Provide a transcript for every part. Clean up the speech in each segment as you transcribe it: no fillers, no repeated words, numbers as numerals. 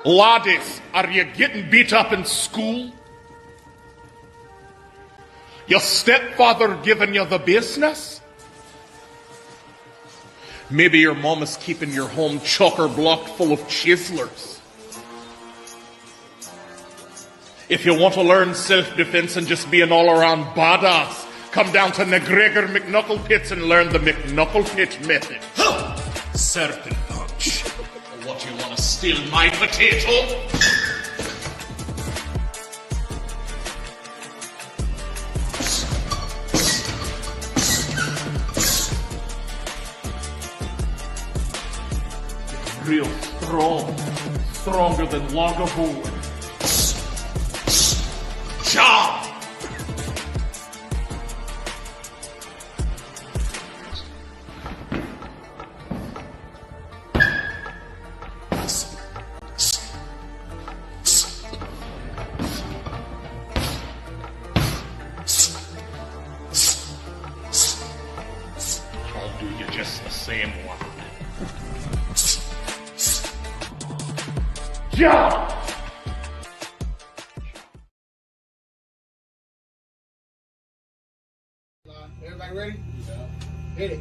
Laddies, are you getting beat up in school? Your stepfather giving you the business? Maybe your mom is keeping your home chocker-blocked full of chiselers. If you want to learn self-defense and just be an all-around badass, come down to McGregor McKnucklepits and learn the McKnucklepit method. Serpent punch. What, you want to steal my potato? Real strong. Stronger than Lagavulin. Job! I'll do you just the same one. Job! Everybody ready? Yeah. Hit it.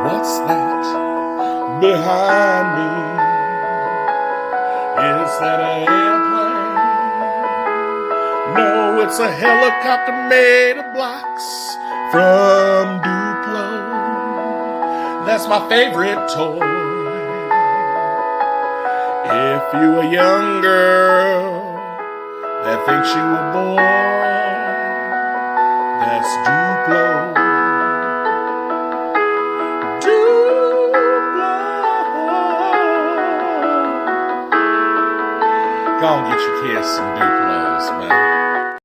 What's that behind me? Is that an airplane? No, it's a helicopter made of blocks from Duplo. That's my favorite toy. If you a young girl that thinks you a boy, that's Duplo. Go and get your kids some Duplos, man.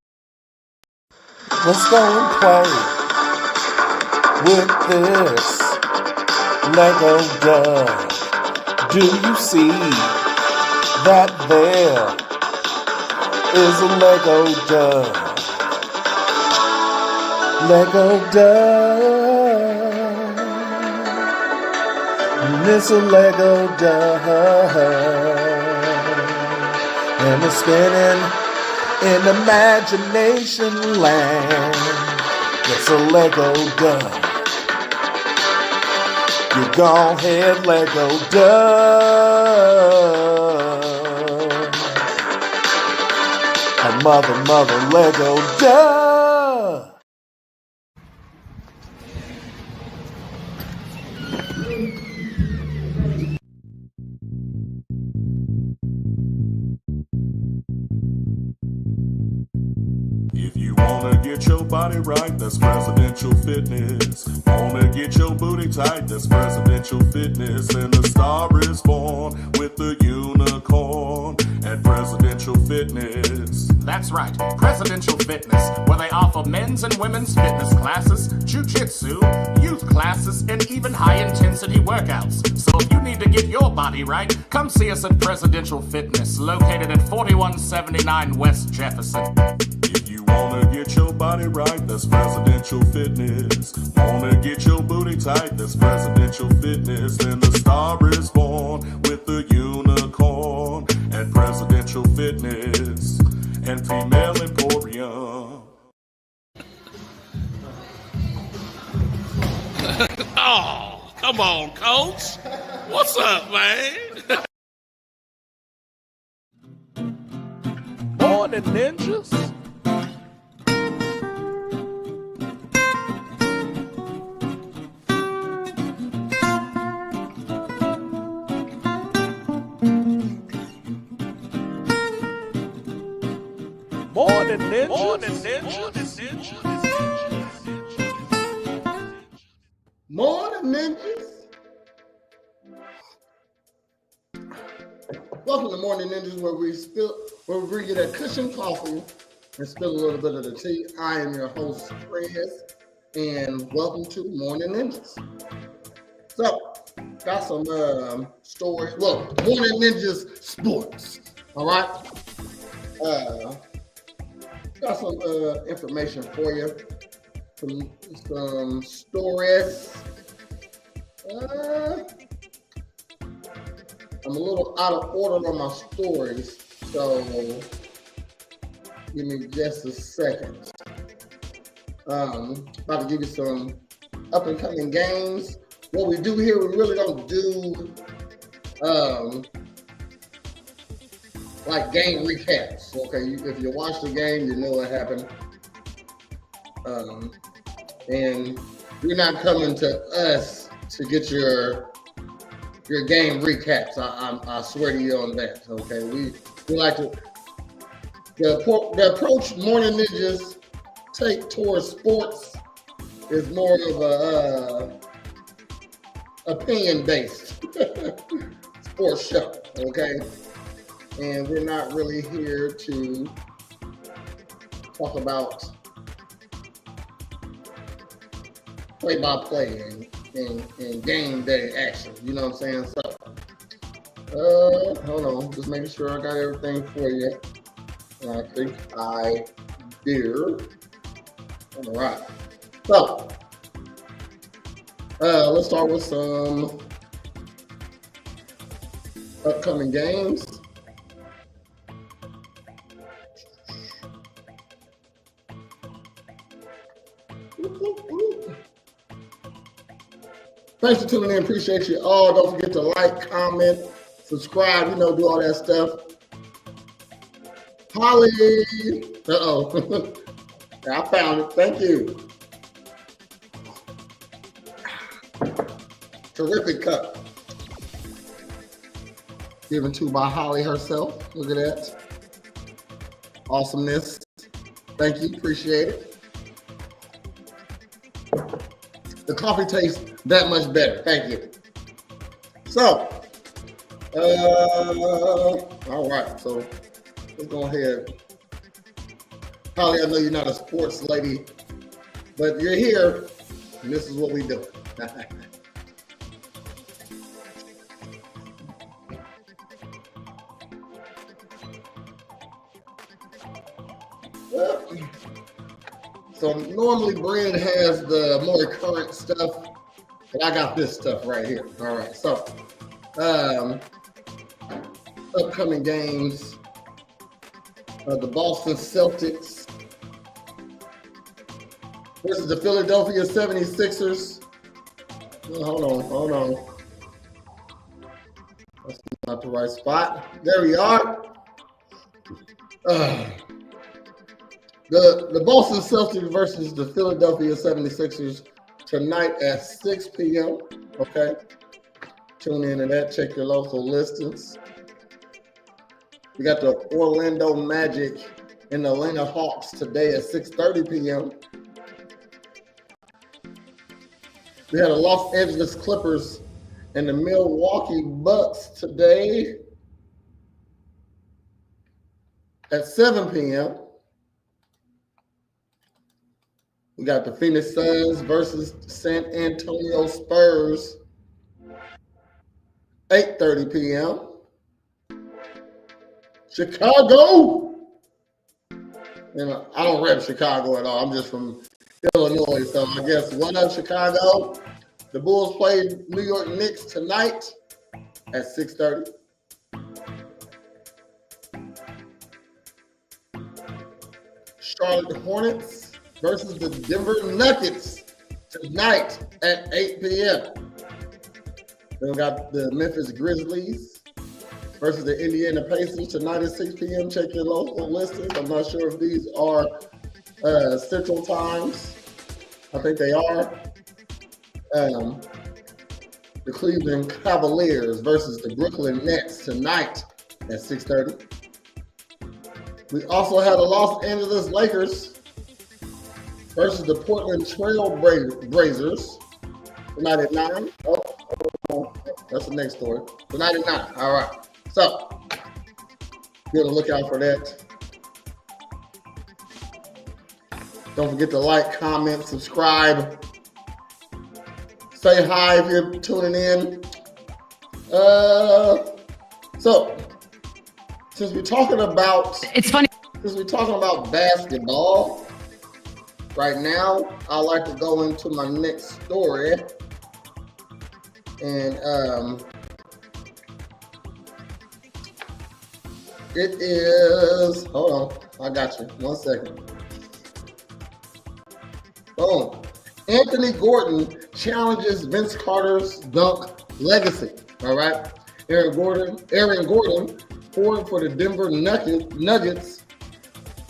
Let's go and play with this Lego dove. Do you see that there is a Lego dove? Lego dove. And it's a Lego dog. And it's spinning in imagination land. It's a Lego dog. You gon' head Lego dog. A mother Lego dog. If you wanna get your body right, that's presidential fitness. Wanna get your booty tight, that's presidential fitness. And the star is born with the unicorn at presidential fitness. That's right, Presidential Fitness, where they offer men's and women's fitness classes, jiu-jitsu, youth classes, and even high-intensity workouts. So if you need to get your body right, come see us at Presidential Fitness, located at 4179 West Jefferson. If you wanna get your body right, that's presidential fitness. Wanna get your booty tight, that's presidential fitness. And the star is born with the unicorn at presidential fitness and female emporium. Oh, come on, Coach. What's up, man? Morning, ninjas. Morning, ninjas. Morning, ninjas. Morning, ninjas. Welcome to Morning Ninjas, where we get a cushion coffee and spill a little bit of the tea. I am your host, Chris, and welcome to Morning Ninjas. So, got some stories. Well, Morning Ninjas sports. All right. Got some information for you. Some stories. I'm a little out of order on my stories, so give me just a second. About to give you some up and coming games. What we do here, we really don't do like game recaps. Okay, if you watch the game, you know what happened. And you're not coming to us to get your game recaps. I swear to you on that. Okay, we like to the approach Morning Ninjas take towards sports is more of a opinion based sports show. Okay, and we're not really here to talk about play-by-play and game day action. You know what I'm saying? So, hold on. Just making sure I got everything for you. And I think I do. All right. So, let's start with some upcoming games. Thanks for tuning in. Appreciate you all. Don't forget to like, comment, subscribe, do all that stuff. Holly. Uh-oh. I found it. Thank you. Terrific cup. Given to by Holly herself. Look at that. Awesomeness. Thank you. Appreciate it. The coffee tastes that much better. Thank you. So, all right. So, let's go ahead. Holly, I know you're not a sports lady, but you're here, and this is what we do. So normally Brand has the more current stuff, But I got this stuff right here. All right. So, upcoming games. The Boston Celtics versus the Philadelphia 76ers. Hold on. That's not the right spot. There we are. The Boston Celtics versus the Philadelphia 76ers tonight at 6 p.m. Okay. Tune in to that. Check your local listings. We got the Orlando Magic and the Atlanta Hawks today at 6:30 p.m. We had the Los Angeles Clippers and the Milwaukee Bucks today at 7 p.m. We got the Phoenix Suns versus San Antonio Spurs, 8:30 p.m. Chicago. And I don't rep Chicago at all. I'm just from Illinois. So I guess what up, Chicago? The Bulls play New York Knicks tonight at 6:30. Charlotte Hornets versus the Denver Nuggets tonight at 8 p.m. Then we got the Memphis Grizzlies versus the Indiana Pacers tonight at 6 p.m. Check your local listings. I'm not sure if these are Central Times. I think they are. The Cleveland Cavaliers versus the Brooklyn Nets tonight at 6:30. We also had the Los Angeles Lakers versus the Portland Trail Blazers tonight at 9. Oh, that's the next story. Tonight at 9. All right. So, be on the lookout for that. Don't forget to like, comment, subscribe. Say hi if you're tuning in. So, since we're talking about basketball right now, I like to go into my next story. And it is, hold on, I got you. 1 second. Boom. Anthony Gordon challenges Vince Carter's dunk legacy. All right. Aaron Gordon, forward for the Denver Nuggets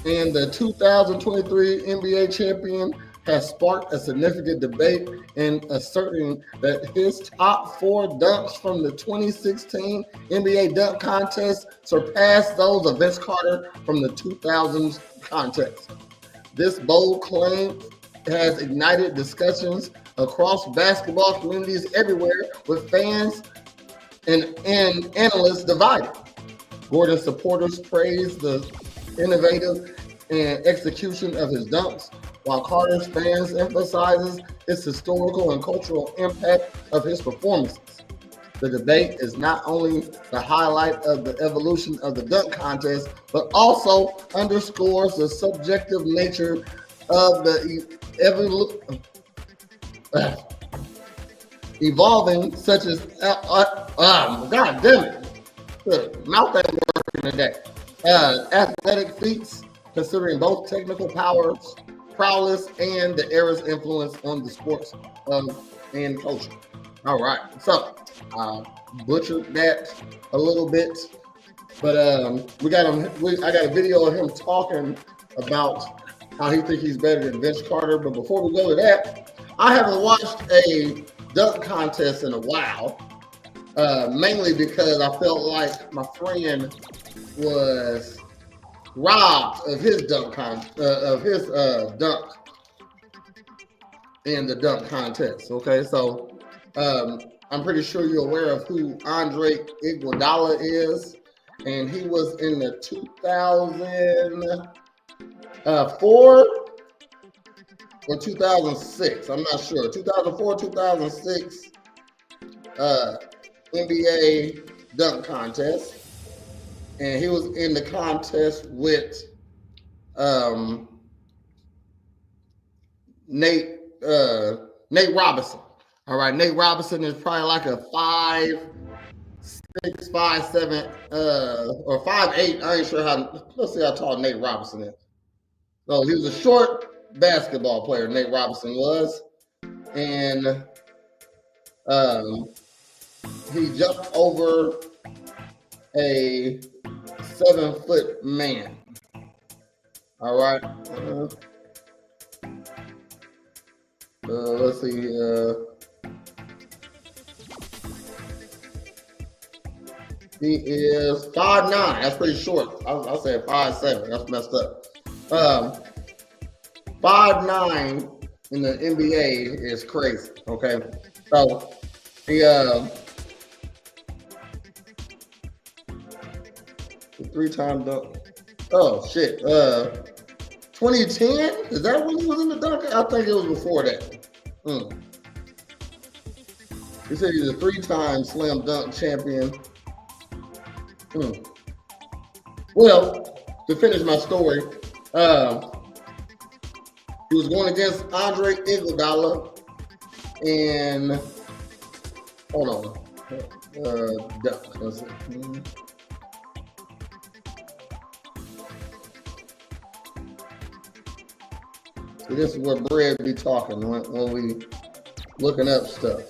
and the 2023 NBA champion, has sparked a significant debate in asserting that his top 4 dunks from the 2016 NBA dunk contest surpassed those of Vince Carter from the 2000s contest. This bold claim has ignited discussions across basketball communities everywhere, with fans and analysts divided. Gordon's supporters praise the innovative and execution of his dunks, while Carter's fans emphasizes its historical and cultural impact of his performances. The debate is not only the highlight of the evolution of the dunk contest, but also underscores the subjective nature of the evolving, such as God damn it, the mouth ain't working today. Athletic feats, considering both technical prowess and the era's influence on the sports and culture. All right, so butchered that a little bit, but I got a video of him talking about how he thinks he's better than Vince Carter. But before we go to that, I haven't watched a dunk contest in a while, mainly because I felt like my friend was robbed of his dunk dunk in the dunk contest. Okay, so I'm pretty sure you're aware of who Andre Iguodala is, and he was in the 2004 or 2006. I'm not sure. 2004, 2006 NBA dunk contest, and he was in the contest with Nate Robinson. All right, Nate Robinson is probably like a 5'6", 5'7", or 5'8". I ain't sure how. Let's see how tall Nate Robinson is. So he was a short basketball player. Nate Robinson was, and he jumped over a 7-foot man. All right. Let's see. He is 5'9". That's pretty short. I said 5'7". That's messed up. 5'9" in the NBA is crazy. Okay, so the 3-time dunk. Oh shit. 2010? Is that when he was in the dunk? I think it was before that. He said he's a 3-time slam dunk champion. Well, to finish my story, he was going against Andre Iguodala and hold on, dunk. Let's see. So this is where Brad be talking when we looking up stuff.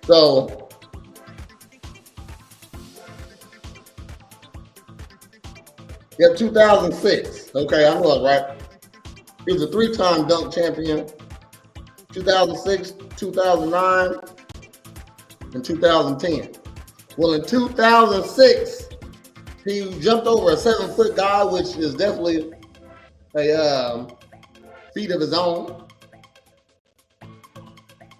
So yeah, 2006. Okay, I was right. He was a 3-time dunk champion. 2006, 2009, and 2010. Well, in 2006, he jumped over a 7-foot guy, which is definitely a feat of his own.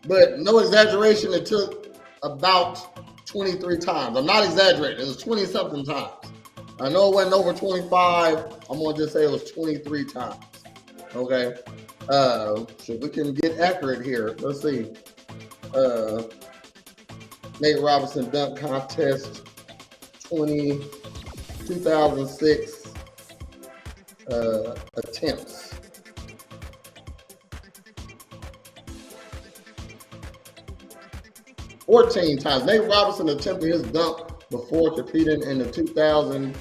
But no exaggeration, it took about 23 times. I'm not exaggerating. It was 20-something times. I know it wasn't over 25. I'm going to just say it was 23 times. Okay? So we can get accurate here. Let's see. Nate Robinson dunk contest 2006 attempts. 14 times. Nate Robinson attempted his dunk before competing in the 2000.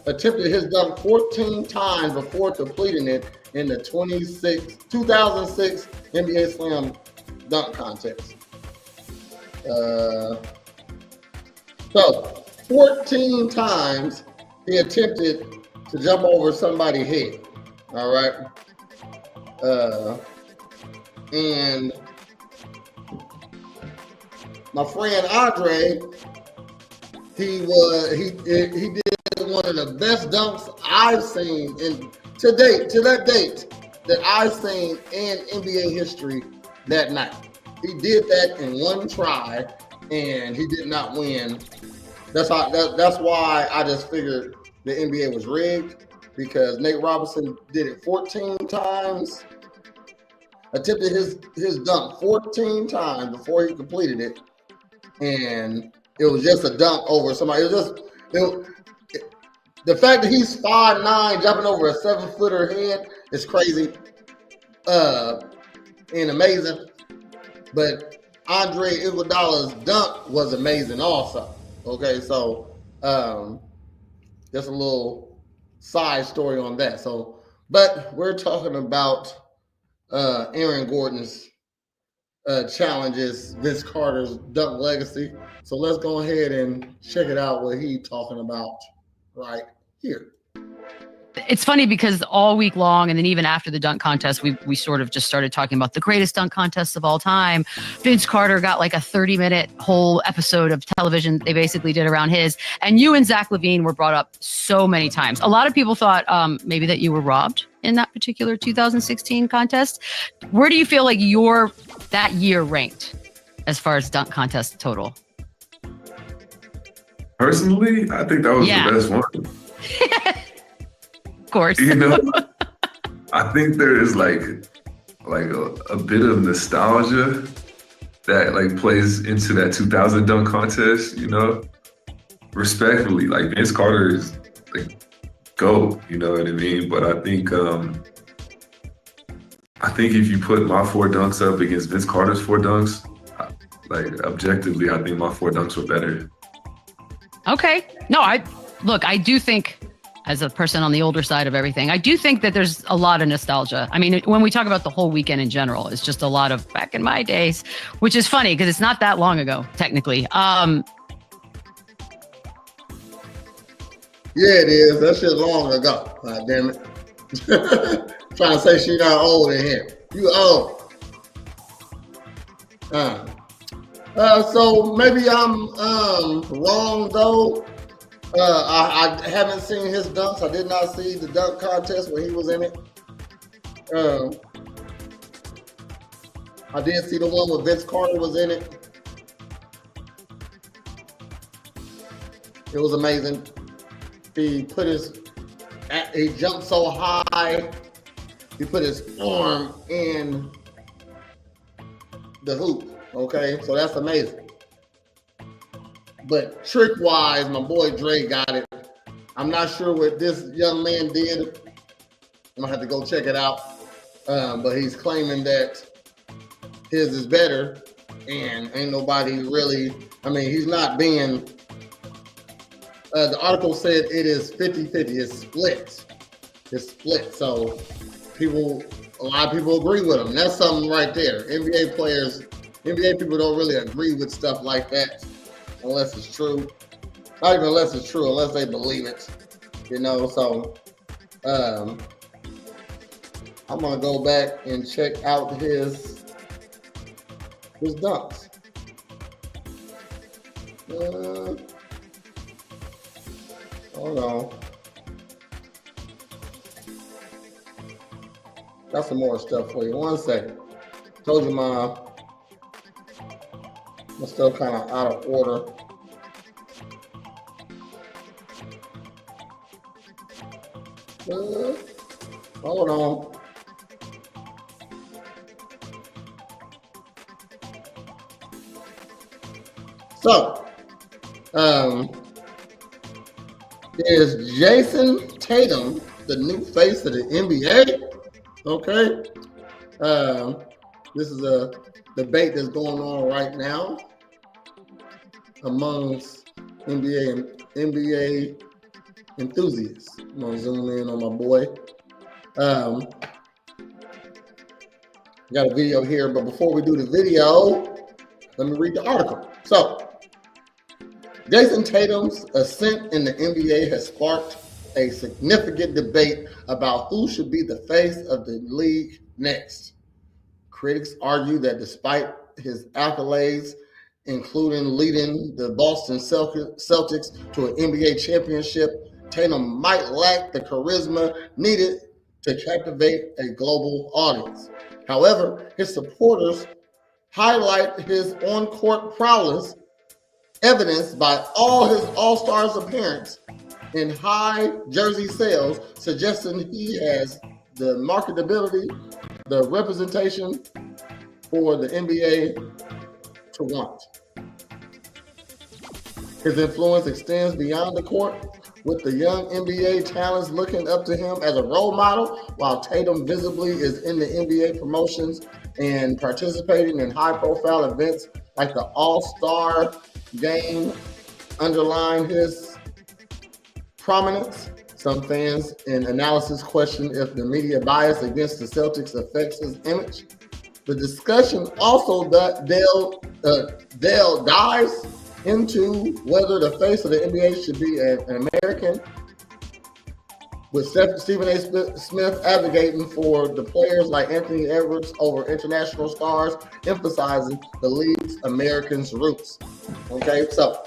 Attempted his dunk 14 times before completing it in the 2006 NBA Slam dunk contest. So 14 times he attempted to jump over somebody's head. All right. And my friend Andre, he did one of the best dunks I've seen to that date that I've seen in NBA history that night. He did that in one try, and he did not win. That's why I just figured the NBA was rigged, because Nate Robinson did it 14 times, attempted his dunk 14 times before he completed it, and it was just a dunk over somebody. The fact that he's 5'9", jumping over a 7-footer head is crazy and amazing. But Andre Iguodala's dunk was amazing also. Okay, so just a little side story on that. So, but we're talking about Aaron Gordon's challenges, Vince Carter's dunk legacy. So let's go ahead and check it out, what he's talking about right here. It's funny because all week long, and then even after the dunk contest, we sort of just started talking about the greatest dunk contests of all time. Vince Carter got like a 30-minute whole episode of television they basically did around his. And you and Zach LaVine were brought up so many times. A lot of people thought maybe that you were robbed in that particular 2016 contest. Where do you feel like that year ranked as far as dunk contest total? Personally, I think that was the best one. Of course. You know, I think there is like a bit of nostalgia that like plays into that 2000 dunk contest, you know. Respectfully, like Vince Carter is like GOAT, you know what I mean? But I think if you put my 4 dunks up against Vince Carter's 4 dunks, like objectively, I think my 4 dunks were better. Okay. No, I do think, as a person on the older side of everything, I do think that there's a lot of nostalgia. I mean, when we talk about the whole weekend in general, it's just a lot of back in my days, which is funny because it's not that long ago, technically. Yeah, it is. That shit long ago. God damn it. Trying to say she not old in here. You old. So maybe I'm wrong though. I haven't seen his dunks. I did not see the dunk contest when he was in it. I did see the one where Vince Carter was in it. It was amazing. He jumped so high. He put his arm in the hoop. Okay, so that's amazing. But trick-wise, my boy Dre got it. I'm not sure what this young man did. I'm gonna have to go check it out. But he's claiming that his is better, and ain't nobody really. I mean, he's not being. The article said it is 50-50. It's split. It's split. So a lot of people agree with him. That's something right there. NBA people don't really agree with stuff like that unless it's true. Not even unless it's true, unless they believe it. You know, so I'm gonna go back and check out his dunks. Hold on. Got some more stuff for you. 1 second. Told you my stuff kind of out of order. Hold on. So, is Jason Tatum the new face of the NBA? Okay. This is a debate that's going on right now amongst NBA enthusiasts. I'm gonna zoom in on my boy. Got a video here, but before we do the video, let me read the article. So, Jason Tatum's ascent in the NBA has sparked a significant debate about who should be the face of the league next. Critics argue that despite his accolades, including leading the Boston Celtics to an NBA championship, Tatum might lack the charisma needed to captivate a global audience. However, his supporters highlight his on-court prowess, evidenced by all his All-Stars appearance and high jersey sales, suggesting he has the marketability, the representation for the NBA to want. His influence extends beyond the court, with the young NBA talents looking up to him as a role model, while Tatum visibly is in the NBA promotions and participating in high-profile events like the All-Star Game underline his prominence. Some fans in analysis question if the media bias against the Celtics affects his image. The discussion also dives into whether the face of the NBA should be an American, with Stephen A. Smith advocating for the players like Anthony Edwards over international stars, emphasizing the league's Americans' roots. Okay, so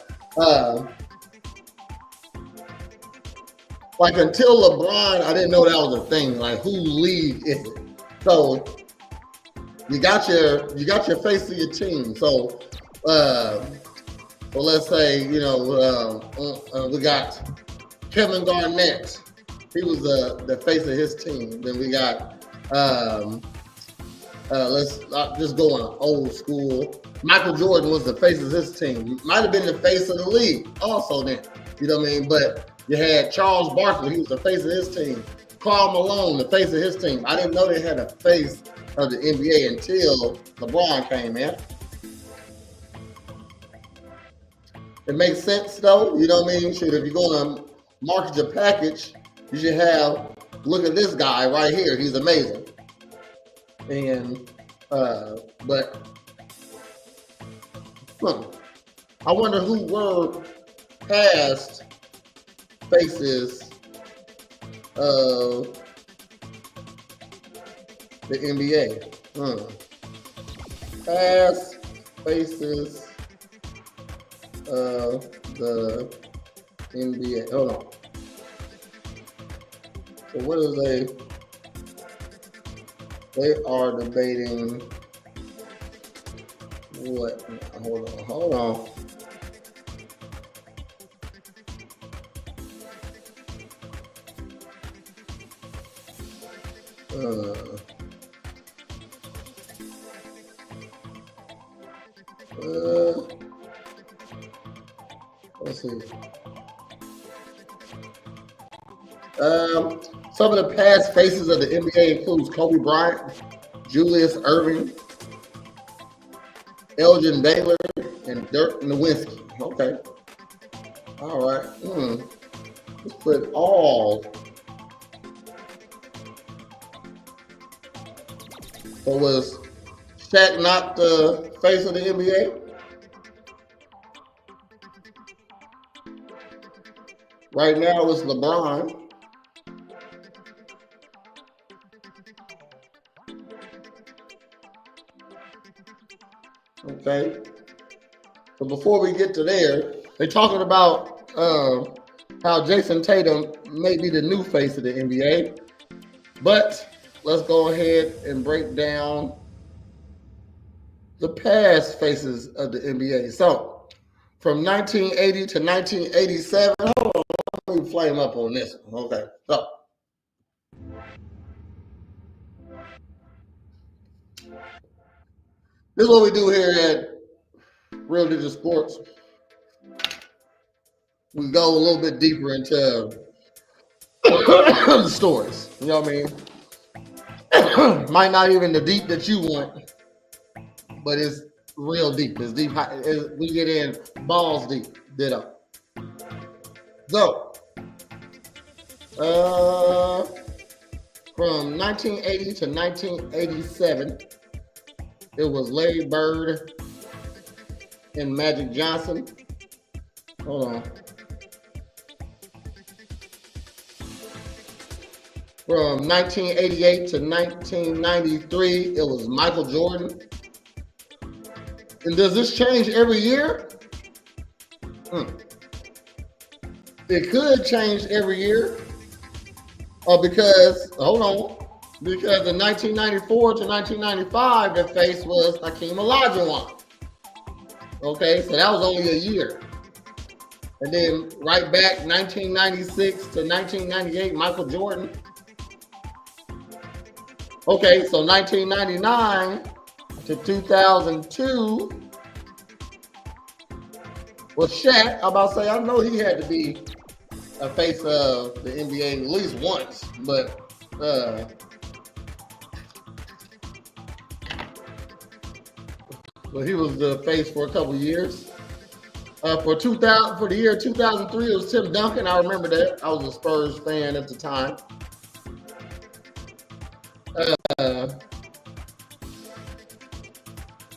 like until LeBron, I didn't know that was a thing. Like, whose league is it? So you got your face of your team. So let's say we got Kevin Garnett. He was the face of his team. Then we got let's just go on old school. Michael Jordan was the face of his team. Might have been the face of the league also then. You know what I mean? But You had Charles Barkley, he was the face of his team. Karl Malone, the face of his team. I didn't know they had a face of the NBA until LeBron came in. It makes sense though, you know what I mean? Shoot, if you're gonna market your package, you should have, look at this guy right here, he's amazing. And but I wonder who were past faces of the NBA. Past faces of the NBA. Hold on. So what is they are debating what? Hold on. Let's see. Some of the past faces of the NBA includes Kobe Bryant, Julius Erving, Elgin Baylor, and Dirk Nowitzki. Okay. All right. Let's put all. So was Shaq not the face of the NBA? Right now it's LeBron. Okay. But before we get to there, they're talking about how Jason Tatum may be the new face of the NBA. But let's go ahead and break down the past faces of the NBA. So from 1980 to 1987, hold on, let me flame up on this one. Okay. So this is what we do here at Real Ninja Sports. We go a little bit deeper into the stories. You know what I mean? Might not even the deep that you want, but it's real deep. It's deep. We get in balls deep. Ditto. So, from 1980 to 1987, it was Larry Bird and Magic Johnson. Hold on. From 1988 to 1993, it was Michael Jordan. And does this change every year? It could change every year. Because in 1994 to 1995, the face was Hakeem Olajuwon. Okay, so that was only a year. And then right back 1996 to 1998, Michael Jordan. Okay, so 1999 to 2002 was Shaq. I'm about to say, I know he had to be a face of the NBA at least once, but he was the face for a couple years. For the year 2003, it was Tim Duncan. I remember that. I was a Spurs fan at the time.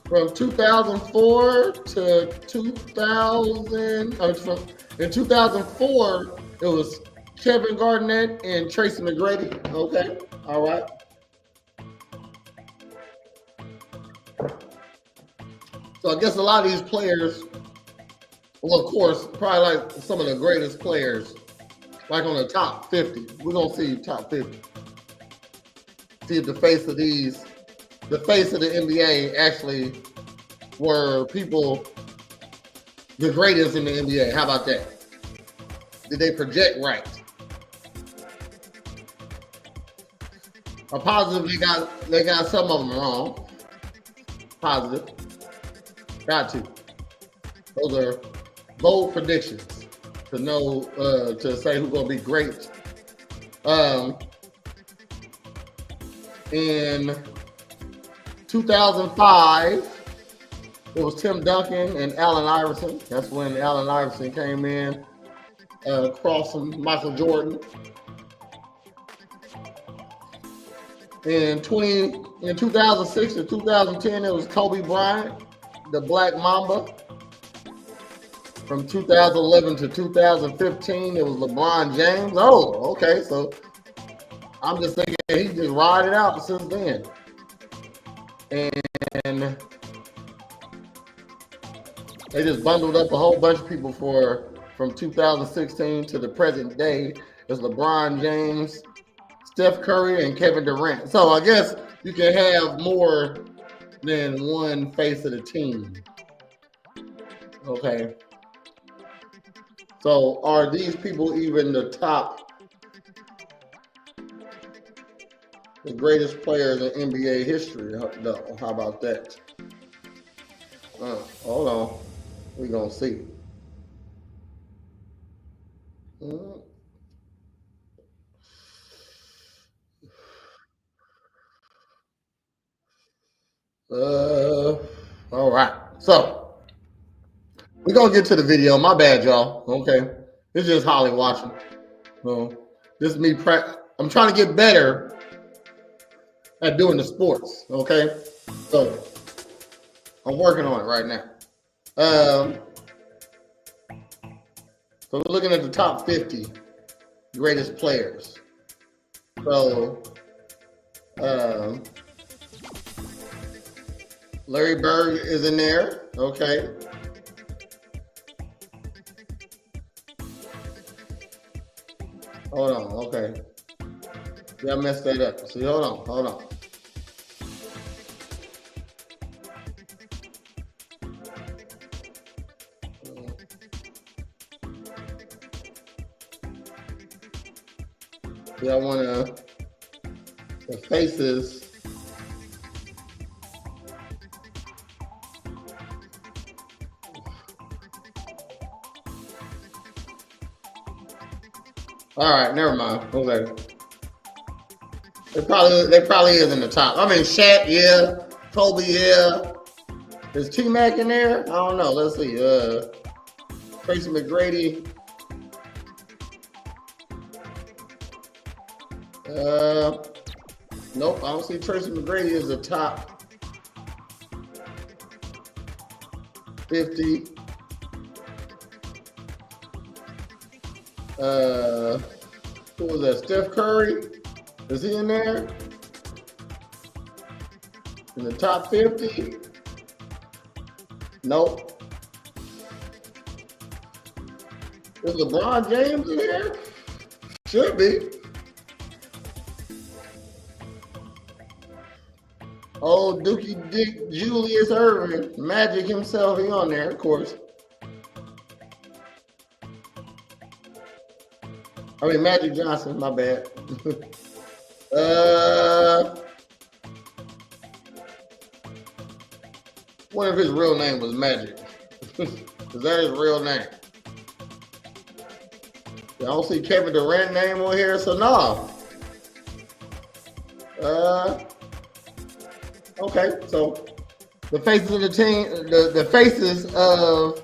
From 2004 to 2000, in 2004, it was Kevin Garnett and Tracy McGrady. Okay, all right. So I guess a lot of these players, well, of course, probably like some of the greatest players, like on the top 50. We're gonna see top 50. See if the face of the NBA actually were people, the greatest in the NBA. How about that? Did they project right? Or positive, they got some of them wrong. Positive. Got to. Those are bold predictions. to know to say who's gonna be great. In 2005, it was Tim Duncan and Allen Iverson. That's when Allen Iverson came in, crossing Michael Jordan. In 2006 to 2010, it was Kobe Bryant, the Black Mamba. From 2011 to 2015, it was LeBron James. Oh, okay. So I'm just thinking he just ride it out since then. And they just bundled up a whole bunch of people from 2016 to the present day. It's LeBron James, Steph Curry, and Kevin Durant. So I guess you can have more than one face of the team. Okay. So are these people even the greatest players in NBA history? No, how about that? Hold on. We're going to see. All right. So we're going to get to the video. My bad, y'all. Okay. It's just Holly watching. This is me. I'm trying to get better at doing the sports. Okay. So I'm working on it right now. So we're looking at the top 50 greatest players. So Larry Bird is in there. Okay. Hold on. Okay. Yeah, I messed that up. See, hold on. Yeah, I want the faces. All right, never mind. Okay. They probably is in the top. I mean, Shaq, yeah. Kobe, yeah. Is T-Mac in there? I don't know. Let's see. Tracy McGrady. Nope, I don't see Tracy McGrady as the top 50. Who was that? Steph Curry? Is he in there? In the top 50? Nope. Is LeBron James in here? Should be. Oh, Dookie Dick Julius Erving, Magic himself, he on there, of course. I mean, Magic Johnson, my bad. What if his real name was Magic? Is that his real name? I don't see Kevin Durant name on here, so no. Okay, so the faces of the team, the faces of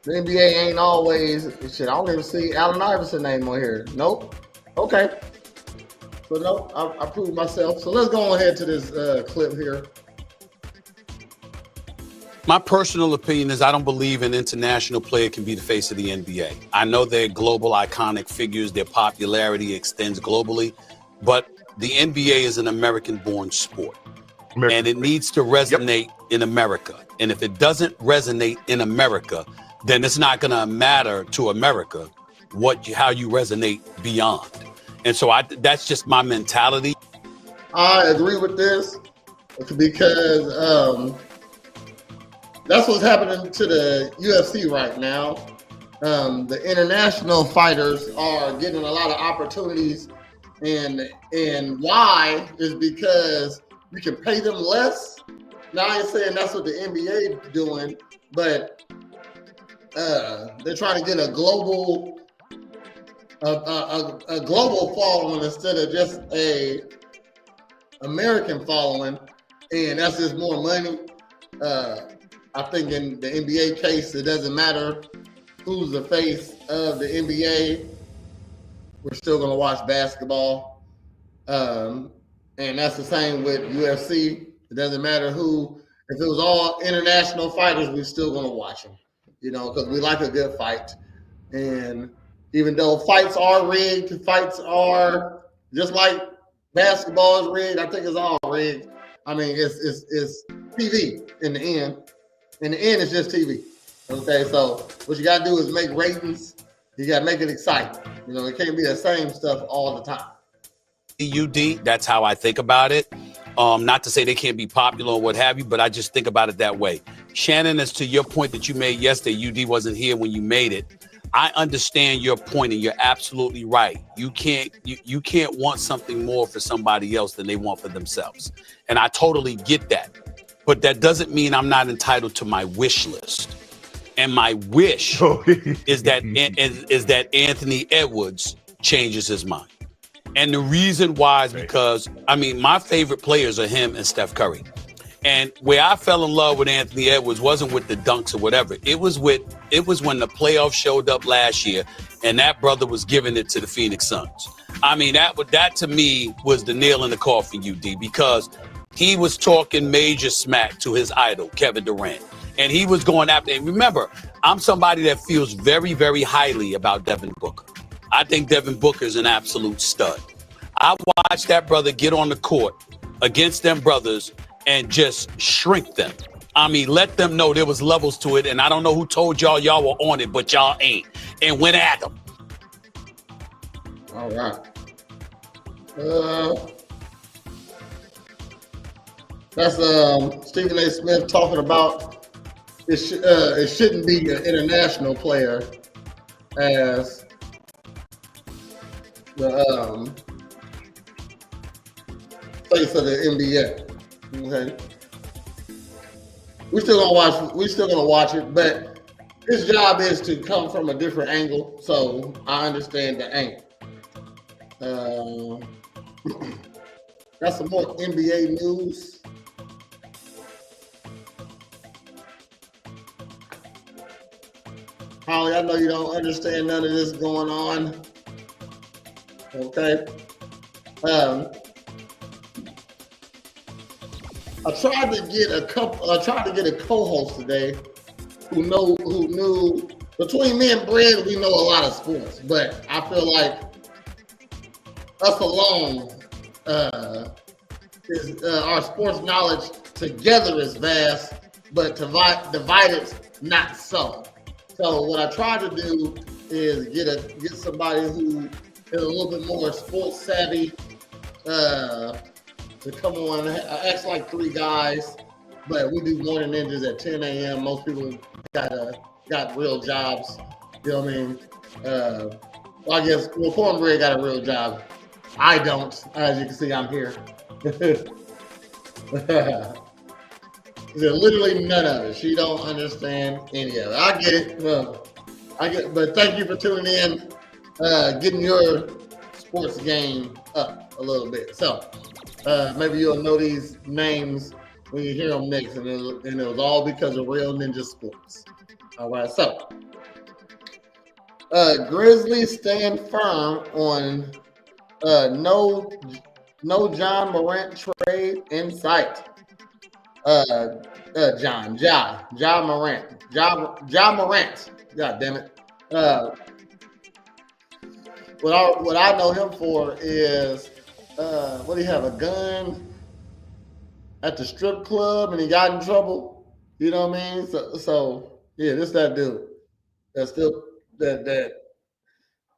the NBA ain't always shit. I don't even see Allen Iverson name on here. Nope. Okay. So no, I proved myself. So let's go ahead to this clip here. My personal opinion is I don't believe an international player can be the face of the NBA. I know they're global iconic figures. Their popularity extends globally, but the NBA is an American-born sport. And it needs to resonate in America. And if it doesn't resonate in America, then it's not going to matter to America how you resonate beyond. And so that's just my mentality. I agree with this because that's what's happening to the UFC right now. The international fighters are getting a lot of opportunities, and why is because we can pay them less. Now I ain't saying that's what the NBA is doing, but they're trying to get a global following instead of just a American following, and that's just more money. I think in the NBA case, it doesn't matter who's the face of the NBA. We're still going to watch basketball. And that's the same with UFC. It doesn't matter who. If it was all international fighters, we're still going to watch them, because we like a good fight. And even though fights are rigged, fights are just like basketball is rigged. I think it's all rigged. I mean, it's TV in the end. In the end, it's just TV. Okay, so what you got to do is make ratings. You got to make it exciting. It can't be the same stuff all the time. UD, that's how I think about it. Not to say they can't be popular or what have you, but I just think about it that way. Shannon, as to your point that you made yesterday, UD wasn't here when you made it. I understand your point, and you're absolutely right. You can't want something more for somebody else than they want for themselves. And I totally get that. But that doesn't mean I'm not entitled to my wish list. And my wish is that Anthony Edwards changes his mind. And the reason why is because, my favorite players are him and Steph Curry. And where I fell in love with Anthony Edwards wasn't with the dunks or whatever. It was when the playoffs showed up last year and that brother was giving it to the Phoenix Suns. That to me was the nail in the coffin, UD, because he was talking major smack to his idol, Kevin Durant. And he was going after, and remember, I'm somebody that feels very, very highly about Devin Booker. I think Devin Booker is an absolute stud. I watched that brother get on the court against them brothers and just shrink them. Let them know there was levels to it, and I don't know who told y'all were on it, but y'all ain't. And went at them. All right. That's Stephen A. Smith talking about it shouldn't be an international player as the face of the NBA. Okay, we're still gonna watch it, but his job is to come from a different angle. So I understand the angle. Got some more NBA news. Holly, I know you don't understand none of this going on. Okay. I tried to get a co-host today who knew between me and Brad, we know a lot of sports, but I feel like us alone our sports knowledge together is vast, but divided not so. So what I tried to do is get somebody who is a little bit more sports savvy to come on. I asked like 3 guys, but we do Morning Ninjas at 10 a.m. Most people got real jobs. You know what I mean? I guess Cornbread got a real job. I don't. As you can see, I'm here. There's literally none of it. She don't understand any of it. I get it. But thank you for tuning in, getting your sports game up a little bit. So maybe you'll know these names when you hear them next, and it was all because of Real Ninja Sports. All right, so Grizzlies stand firm on no John Morant trade in sight. John Morant. God damn it. What I know him for is what do you have, a gun at the strip club and he got in trouble? You know what I mean? So yeah, this that dude that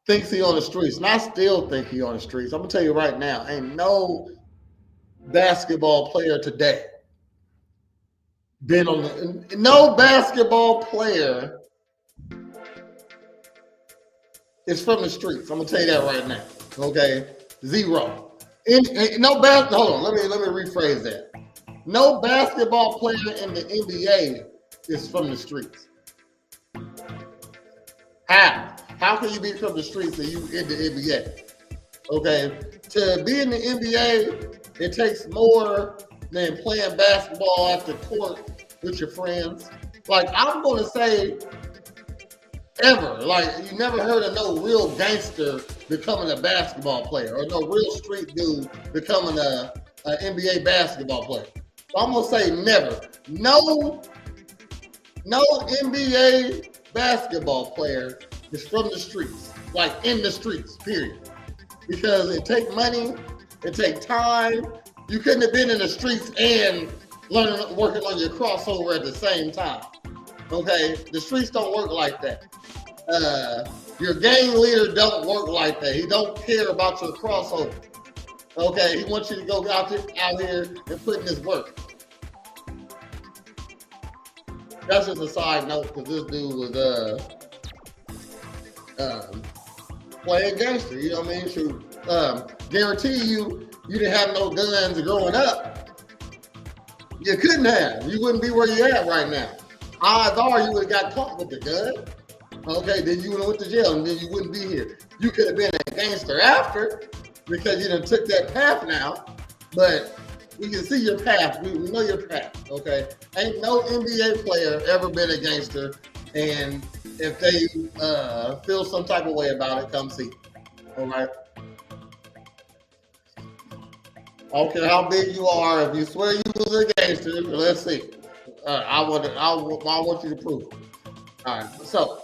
thinks he on the streets. And I still think he on the streets. I'm gonna tell you right now, ain't no basketball player today no basketball player is from the streets. I'm gonna tell you that right now. Okay, 0. Hold on. Let me rephrase that. No basketball player in the NBA is from the streets. How can you be from the streets and you in the NBA? Okay, to be in the NBA, it takes more than playing basketball at the court with your friends. Like, I'm gonna say ever. Like, you never heard of no real gangster becoming a basketball player or no real street dude becoming a NBA basketball player. So I'm gonna say never. No NBA basketball player is from the streets, like in the streets, period. Because it take money, it take time. You couldn't have been in the streets and working on your crossover at the same time. Okay, the streets don't work like that. Your gang leader don't work like that. He don't care about your crossover. Okay, he wants you to go out here and put in his work. That's just a side note because this dude was playing gangster. You know what I mean? To guarantee you didn't have no guns growing up. You couldn't have. You wouldn't be where you at right now. Odds are you would have got caught with the gun. Okay, then you would have went to jail and then you wouldn't be here. You could have been a gangster after because you done took that path now. But we can see your path. We know your path. Okay, ain't no NBA player ever been a gangster, and if they feel some type of way about it, come see. All right. I don't care how big you are. If you swear you was a gangster, let's see. I want you to prove it. All right. So,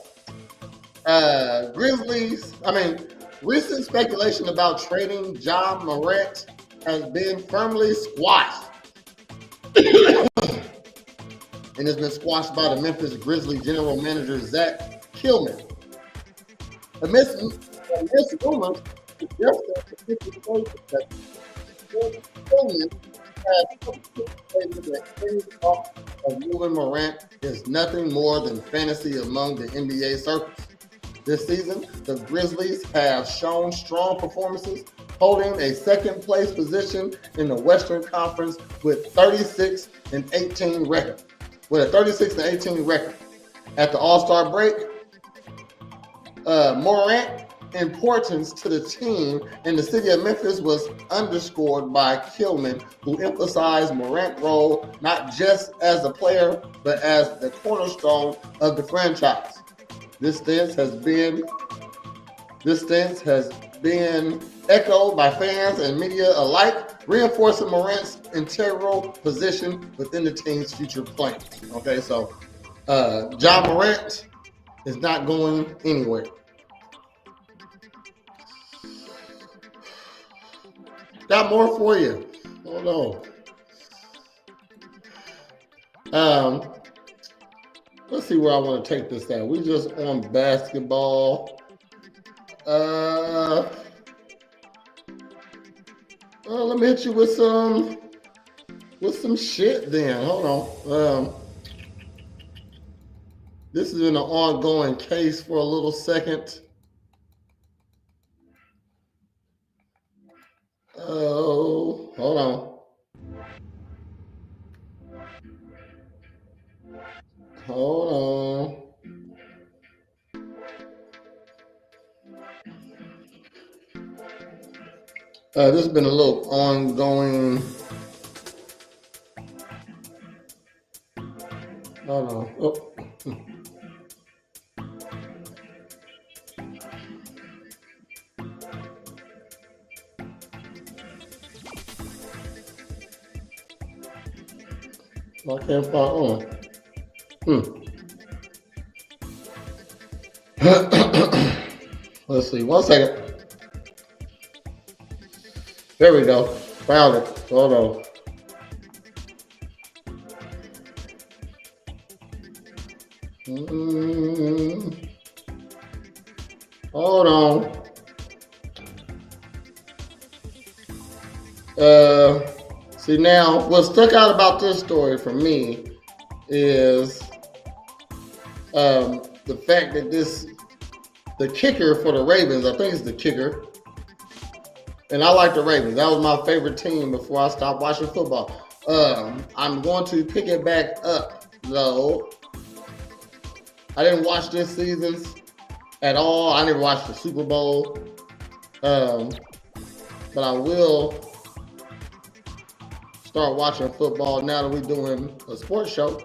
recent speculation about trading Ja Morant has been firmly squashed. And has been squashed by the Memphis Grizzlies general manager, Zach Killman. Amidst rumors, that Killman of moving Morant is nothing more than fantasy among the NBA circles. This season, the Grizzlies have shown strong performances, holding a second place position in the Western Conference with 36-18 record. With a 36-18 record. At the All-Star break, Morant's importance to the team in the city of Memphis was underscored by Killman, who emphasized Morant's role not just as a player, but as the cornerstone of the franchise. This stance has been echoed by fans and media alike, reinforcing Morant's integral position within the team's future plans. Okay, so Ja Morant is not going anywhere. Got more for you. Hold on. Let's see where I want to take this at. We just on basketball. Let me hit you with some shit then. Hold on. This has been an ongoing case for a little second. Oh, hold on. This has been a little ongoing. Hold on. Oh. I can't find Let's see. 1 second. There we go. Found it. Hold on. Hold on. See, now what stuck out about this story for me is the fact that the kicker for the Ravens, I think it's the kicker, and I like the Ravens. That was my favorite team before I stopped watching football. I'm going to pick it back up, though. I didn't watch this season's at all. I never watched the Super Bowl, but I will start watching football now that we're doing a sports show.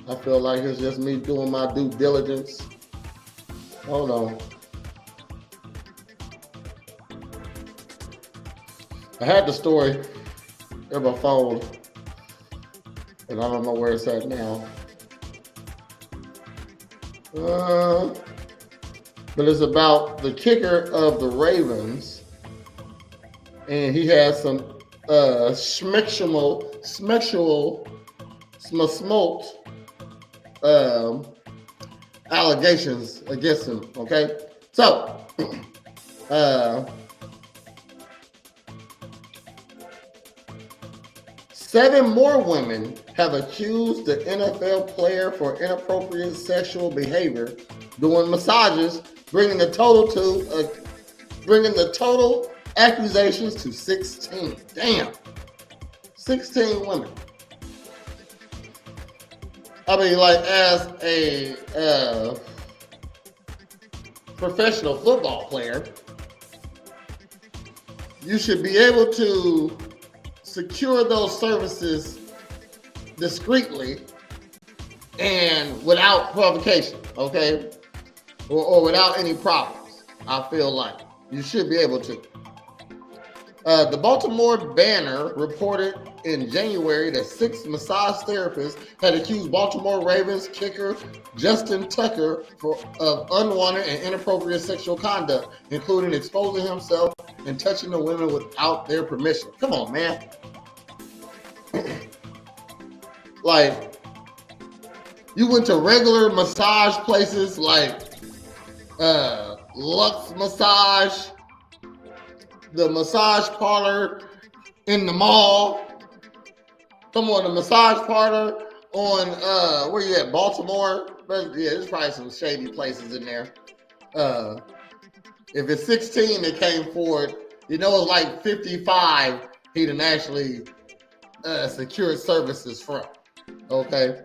I feel like it's just me doing my due diligence. Hold on. I had the story in my phone, and I don't know where it's at now. But it's about the kicker of the Ravens, and he has some smoked allegations against him. Okay, so 7 more women have accused the NFL player for inappropriate sexual behavior during massages, bringing the total accusations to 16. Damn, 16 women. I mean, like, as a professional football player, you should be able to secure those services discreetly and without provocation, okay? Or without any problems. I feel like you should be able to. The Baltimore Banner reported in January that 6 massage therapists had accused Baltimore Ravens kicker Justin Tucker of unwanted and inappropriate sexual conduct, including exposing himself and touching the women without their permission. Come on, man. Like, you went to regular massage places like Lux Massage, the massage parlor in the mall. Come on, the massage parlor on where you at, Baltimore? But yeah, there's probably some shady places in there. If it's 16 that came forward, you know it's like 55 he done actually secured services from. Okay.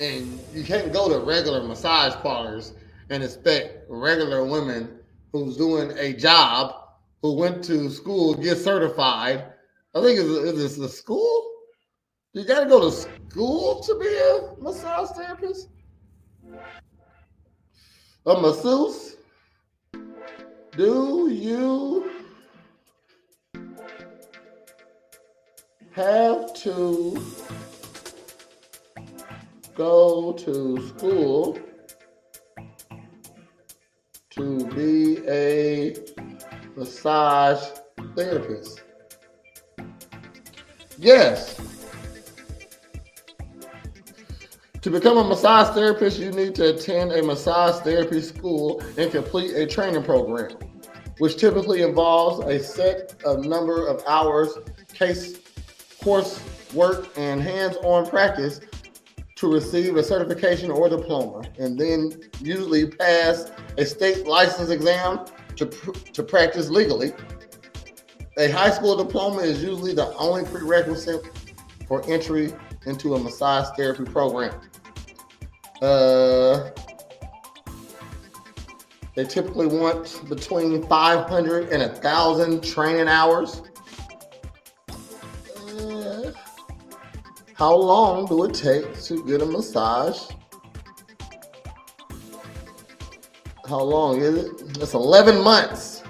And you can't go to regular massage parlors and expect regular women who's doing a job, who went to school, get certified. I think it's a school? You got to go to school to be a massage therapist? A masseuse? Do you have to go to school to be a massage therapist? Yes. To become a massage therapist, you need to attend a massage therapy school and complete a training program, which typically involves a set of number of hours, course work, and hands-on practice to receive a certification or diploma, and then usually pass a state license exam to practice legally. A high school diploma is usually the only prerequisite for entry into a massage therapy program. They typically want between 500 and 1,000 training hours. How long do it take to get a massage? How long is it? It's 11 months.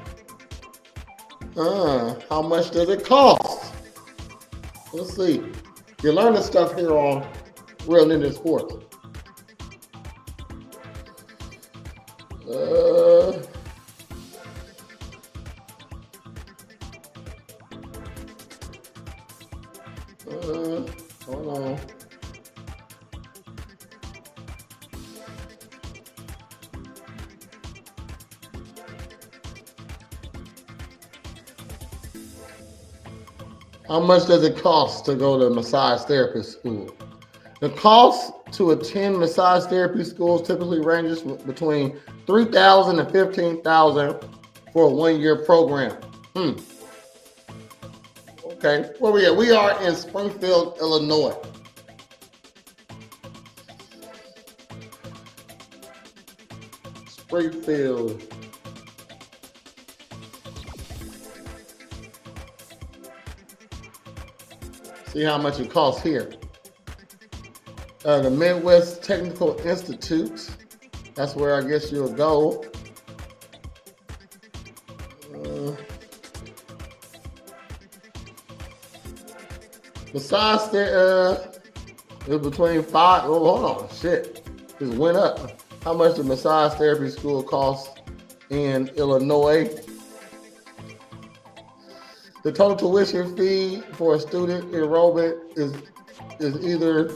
How much does it cost? Let's see. You're learning stuff here on Real Ninja Sports. Hold on. How much does it cost to go to massage therapist school? The cost to attend massage therapy schools typically ranges between $3,000 and $15,000 for a 1-year program. Okay, where we at? We are in Springfield, Illinois. Springfield. See how much it costs here. The Midwest Technical Institute. That's where I guess you'll go. Besides that, it was between five. Oh, hold on, shit, just went up. How much the massage therapy school costs in Illinois? The total tuition fee for a student enrollment is either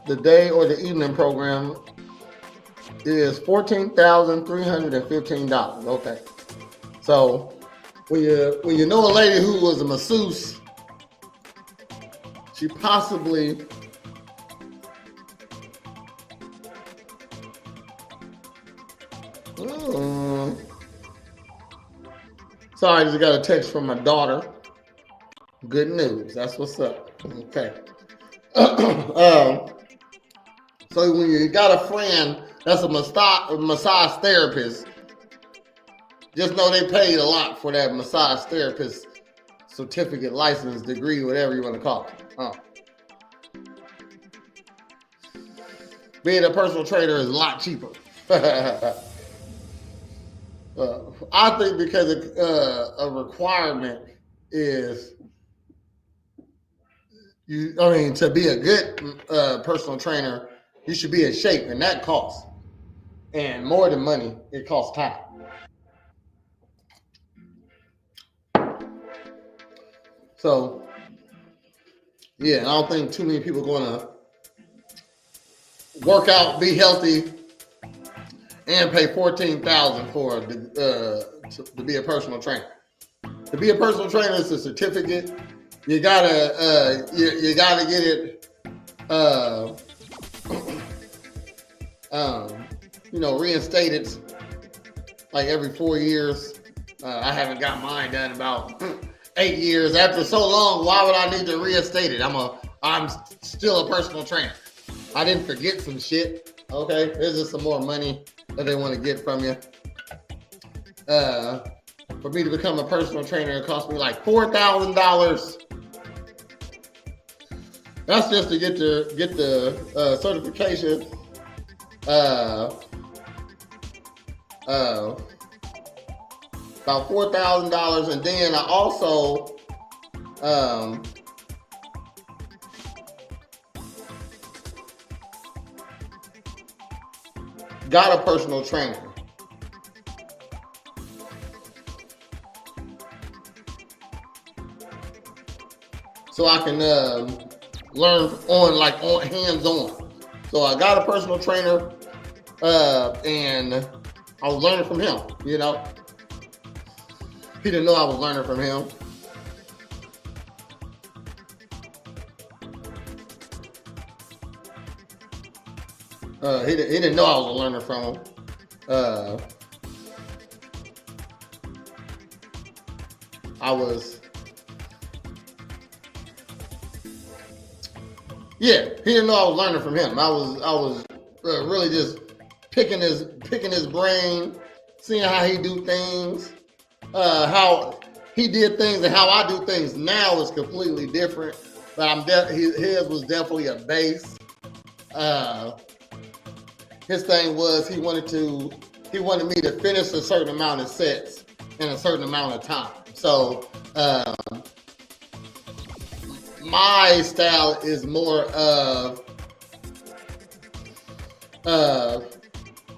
the day or the evening program is $14,315. Okay, so when you know a lady who was a masseuse, she possibly sorry, I just got a text from my daughter. Good news. That's what's up. Okay. So when you got a friend that's a massage therapist, just know they paid a lot for that massage therapist certificate, license, degree, whatever you want to call it. Being a personal trainer is a lot cheaper. I think because a requirement is to be a good personal trainer, you should be in shape, and that costs. And more than money, it costs time. So, yeah, I don't think too many people are going to work out, be healthy, and pay $14,000 for to be a personal trainer. To be a personal trainer is a certificate. You gotta you gotta get it reinstated like every 4 years. I haven't got mine done about 8 years. After so long, why would I need to reinstate it? I'm still a personal trainer. I didn't forget some shit. Okay, there's just some more money that they want to get from you. For me to become a personal trainer, it cost me like $4,000. That's just to get the certification. About $4,000, and then I also got a personal trainer. So I can learn on hands-on. So I got a personal trainer, and I was learning from him. He didn't know I was learning from him. He didn't know I was a learner from him. He didn't know I was learning from him. I was really just picking his brain, seeing how he do things, how he did things, and how I do things now is completely different. But his was definitely a base. His thing was he wanted me to finish a certain amount of sets in a certain amount of time. So my style is more of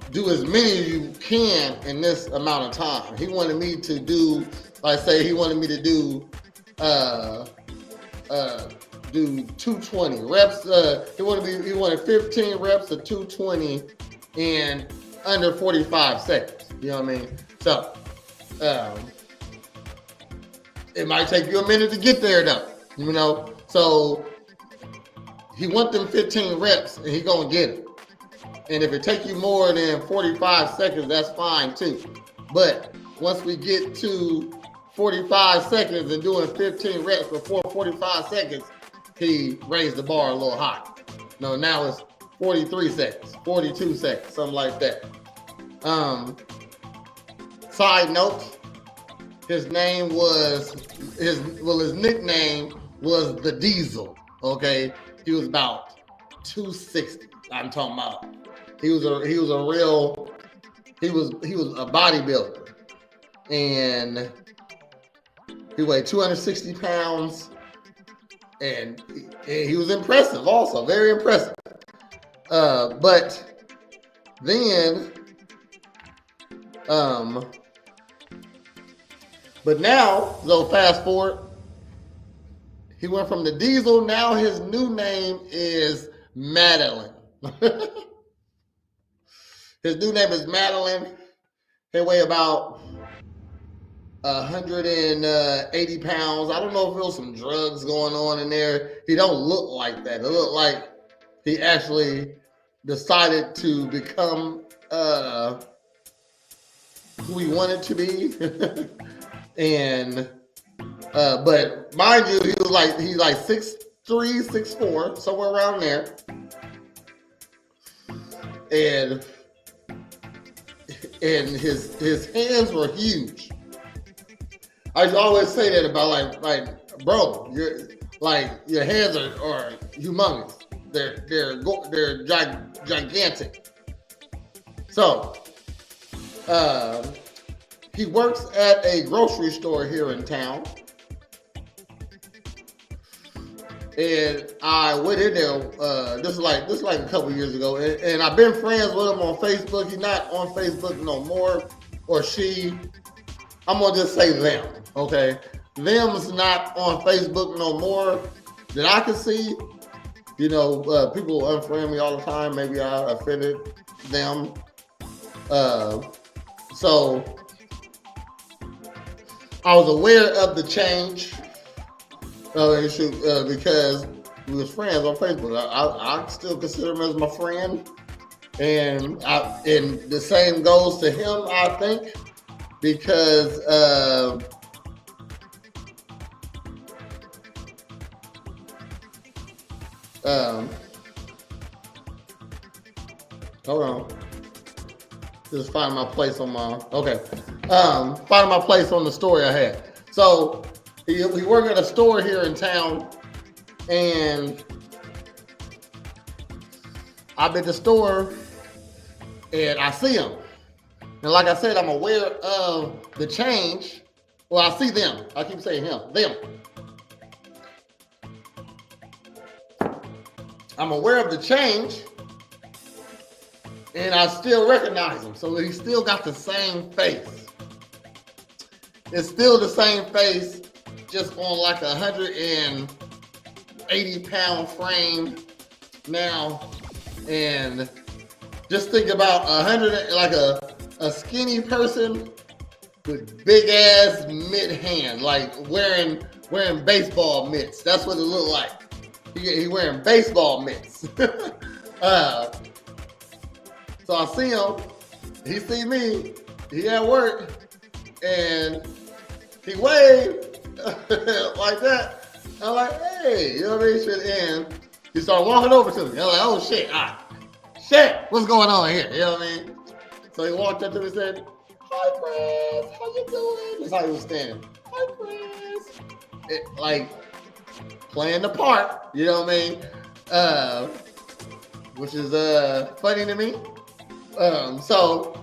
do as many as you can in this amount of time. He wanted me to do, he wanted me to do 220 reps. He wanted 15 reps of 220 in under 45 seconds. You know what I mean? So it might take you a minute to get there though. So he want them 15 reps and he gonna get it. And if it take you more than 45 seconds, that's fine too. But once we get to 45 seconds and doing 15 reps before 45 seconds, he raised the bar a little high. No, now it's 43 seconds, 42 seconds, something like that. Side note, his nickname was the Diesel. Okay, he was about 260. I'm talking about. He was a bodybuilder, and he weighed 260 pounds, and he was impressive, also very impressive. But then, but now, so fast forward, he went from the Diesel. Now his new name is Madeline. His new name is Madeline. He weigh about 180 pounds. I don't know if there was some drugs going on in there. He don't look like that. It looked like he actually decided to become who he wanted to be. And but mind you, he's like 6'3", 6'4", somewhere around there. And his hands were huge. I always say that about like bro, your hands are humongous. They're gigantic. So he works at a grocery store here in town. And I went in there. This is like a couple years ago, and I've been friends with him on Facebook. He's not on Facebook no more, or she. I'm gonna just say them, okay? Them's not on Facebook no more that I can see. You know, people unfriend me all the time. Maybe I offended them. So I was aware of the change. Because we was friends on Facebook. I still consider him as my friend, and the same goes to him, I think, because hold on, just find my place on my find my place on the story I had. So. We work at a store here in town, and I'm at the store, and I see him. And like I said, I'm aware of the change. Well, I see them. I keep saying him, them. I'm aware of the change, and I still recognize him. So he's still got the same face. It's still the same face, just on like 180-pound frame now. And just think about 100, like a skinny person with big ass mid hand, like wearing baseball mitts. That's what it looked like. He wearing baseball mitts. So I see him, he see me, he at work, and he waved like that. I'm like, hey, you know what I mean? And he started walking over to me. I'm like, oh shit, shit, what's going on here? You know what I mean? So he walked up to me and said, hi, Chris, how you doing? That's how he was standing. Hi, Chris. Like, playing the part, you know what I mean? Which is funny to me. So,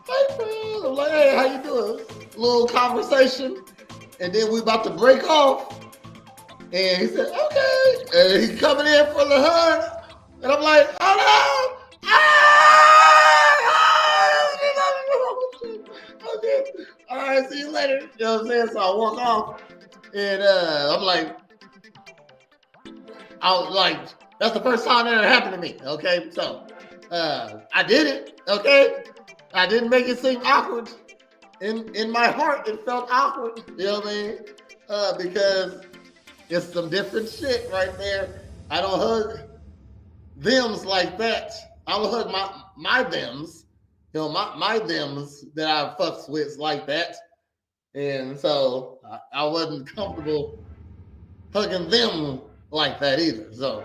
hi, Chris. I'm like, hey, how you doing? Little conversation. And then we about to break off. And he said, okay. And he's coming in for the hug. And I'm like, oh no. Okay. All right, see you later. You know what I'm saying? So I walk off. And I'm like, that's the first time that ever happened to me. Okay. So I did it. Okay. I didn't make it seem awkward. In my heart, it felt awkward, you know what I mean? Because it's some different shit right there. I don't hug thems like that. I don't hug my thems, you know, my thems that I fucks with like that. And so I wasn't comfortable hugging them like that either. So,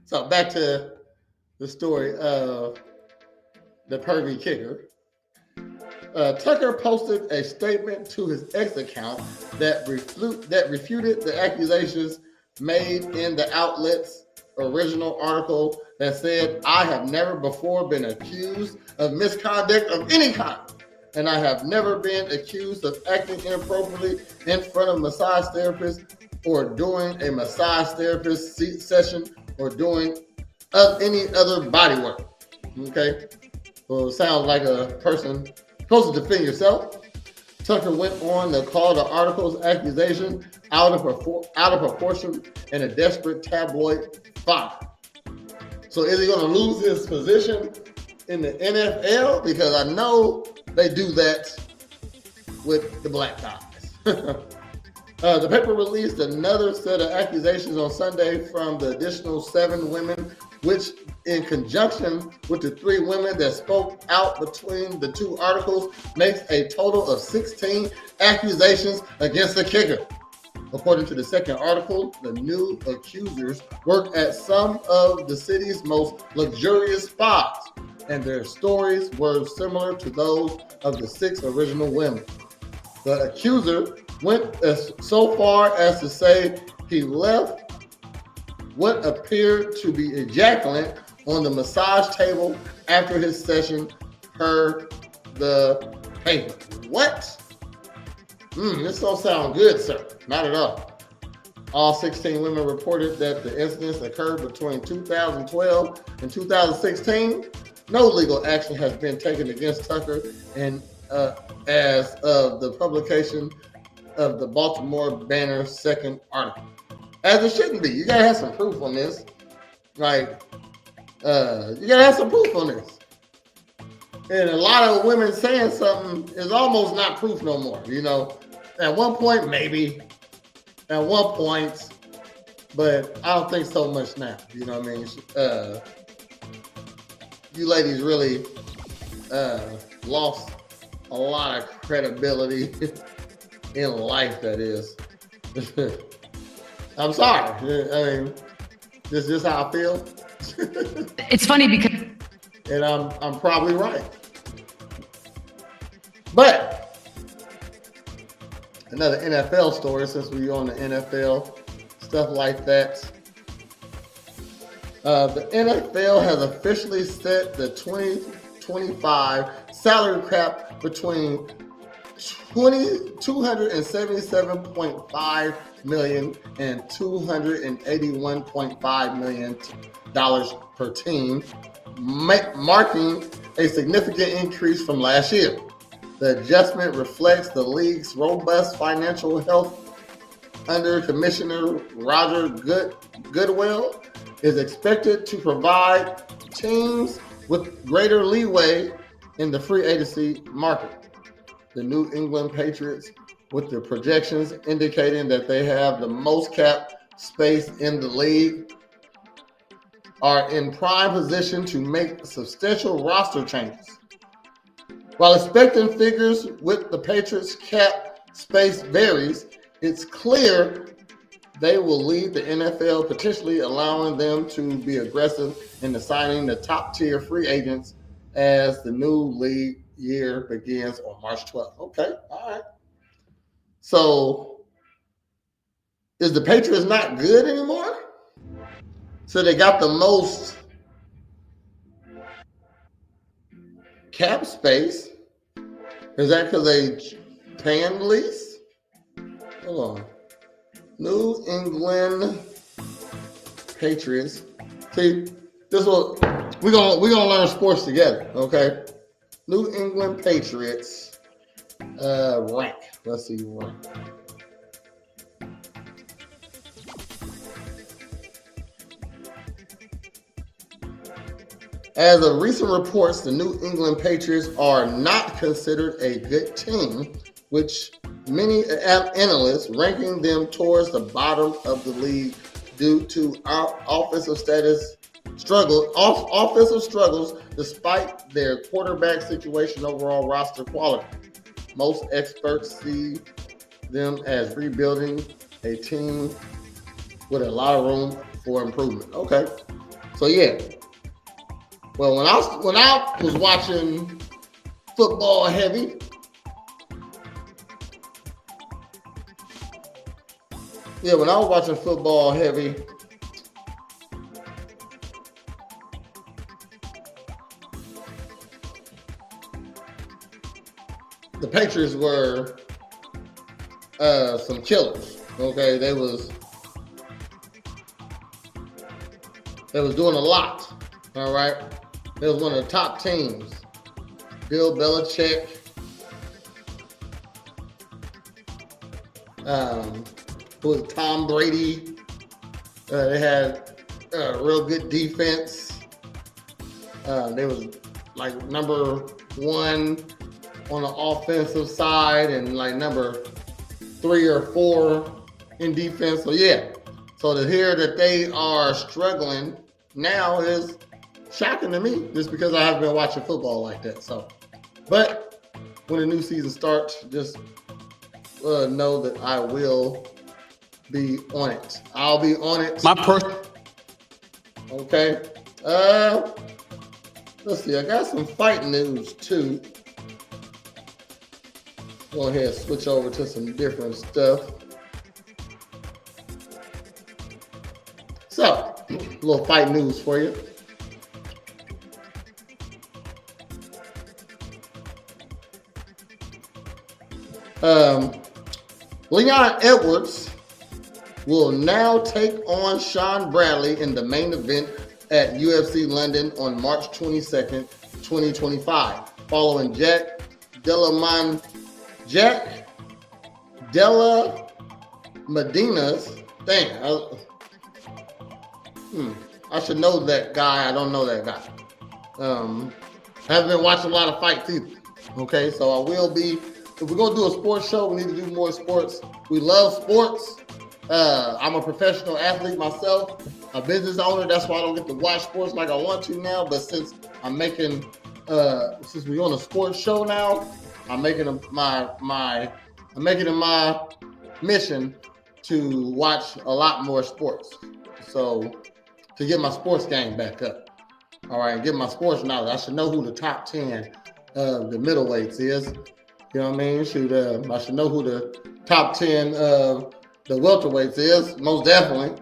so back to the story. the pervy kicker, Tucker posted a statement to his X account that refuted the accusations made in the outlet's original article that said, "I have never before been accused of misconduct of any kind, and I have never been accused of acting inappropriately in front of massage therapists or during a massage therapist session or doing any other body work." Okay, well, it sounds like a person supposed to defend yourself. Tucker went on to call the article's accusation out of proportion and a desperate tabloid fire. So is he going to lose his position in the NFL? Because I know they do that with the black guys. The paper released another set of accusations on Sunday from the additional 7 women, which, in conjunction with the 3 women that spoke out between the 2 articles, makes a total of 16 accusations against the kicker. According to the second article, the new accusers work at some of the city's most luxurious spas, and their stories were similar to those of the 6 original women. The accuser went so far as to say he left what appeared to be ejaculant on the massage table after his session, per the paper. What? This don't sound good, sir. Not at all. All 16 women reported that the incidents occurred between 2012 and 2016. No legal action has been taken against Tucker, and as of the publication of the Baltimore Banner's second article. As it shouldn't be. You gotta have some proof on this. Like, you gotta have some proof on this. And a lot of women saying something is almost not proof no more, you know. At one point, maybe. At one point, but I don't think so much now. You know what I mean? You ladies really lost a lot of credibility in life, that is. I'm sorry. I mean, this is how I feel. It's funny because, and I'm probably right. But another NFL story, since we're on the NFL, stuff like that. The NFL has officially set the 2025 salary cap between $277.5 million and $281.5 million per team, marking a significant increase from last year. The adjustment reflects the league's robust financial health under Commissioner Roger Goodell is expected to provide teams with greater leeway in the free agency market. The New England Patriots, with the projections indicating that they have the most cap space in the league, are in prime position to make substantial roster changes. While expecting figures with the Patriots cap space varies, it's clear they will lead the NFL, potentially allowing them to be aggressive in assigning the top-tier free agents as the new league year begins on March 12th. Okay, all right. So, is the Patriots not good anymore? So they got the most cap space. Is that because they paying the least? Hold on. New England Patriots. See, this will we're gonna learn sports together, okay? New England Patriots rank. Let's see rank. As of recent reports, the New England Patriots are not considered a good team, which many analysts ranking them towards the bottom of the league due to offensive struggles despite their quarterback situation, overall roster quality. Most experts see them as rebuilding a team with a lot of room for improvement. Okay, so yeah. Well, when I was watching football heavy, when I was watching football heavy, the Patriots were some killers. Okay, they was doing a lot. All right, they was one of the top teams. Bill Belichick, who was Tom Brady. They had a real good defense. They was like number one on the offensive side and like number 3 or 4 in defense. So so to hear that they are struggling now is shocking to me, just because I haven't been watching football like that. So, but when the new season starts, just know that I will be on it. I'll be on it. Okay. Let's see. I got some fight news too. Go ahead and switch over to some different stuff. So, a little fight news for you. Leon Edwards will now take on Sean Bradley in the main event at UFC London on March 22nd, 2025, following Jack Della Medina's. I should know that guy. I don't know that guy. Haven't been watching a lot of fights either. Okay, so I will be. If we're gonna do a sports show, we need to do more sports. We love sports. I'm a professional athlete myself, a business owner. That's why I don't get to watch sports like I want to now. But since I'm making, since we're on a sports show now, I'm making it my mission to watch a lot more sports. So to get my sports game back up. All right, get my sports knowledge. I should know who the top 10 of the middleweights is. You know what I mean? I should know who the top 10 of the welterweights is, most definitely.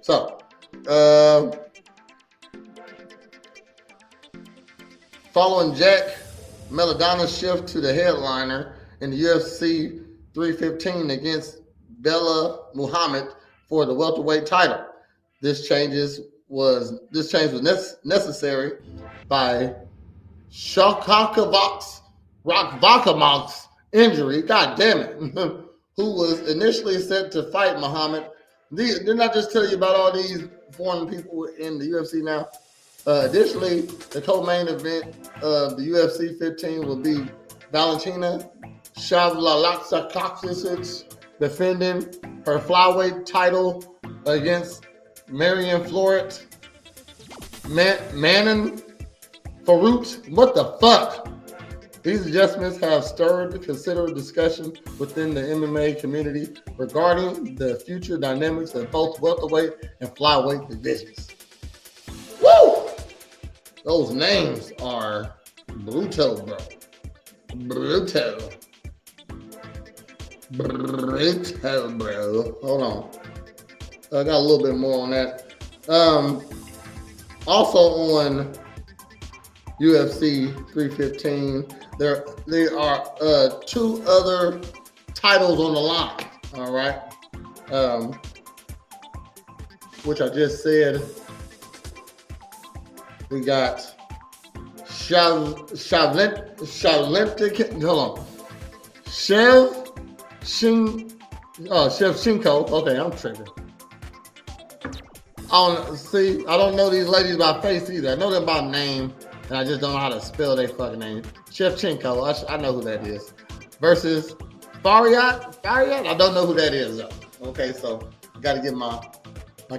So, following Jack Maladonna's shift to the headliner in the UFC 315 against Bella Muhammad for the welterweight title. This change was necessary by Rockvakamov's injury, god damn it, who was initially set to fight Muhammad. Didn't I just tell you about all these foreign people in the UFC now? Additionally, the co-main event of the UFC 15 will be Valentina Shevchenko defending her flyweight title against Marion Florent Morn'n. What the fuck? These adjustments have stirred considerable discussion within the MMA community regarding the future dynamics of both welterweight and flyweight divisions. Woo! Those names are brutal, bro. Brutal, bro. Hold on. I got a little bit more on that. Also on UFC 315, there are 2 other titles on the line. All right, which I just said. We got Shevchenko. Okay, I'm tripping. I don't know these ladies by face either. I know them by name, and I just don't know how to spell their fucking name. Shevchenko, I know who that is. Versus Fariat. I don't know who that is though. Okay, so I got to get my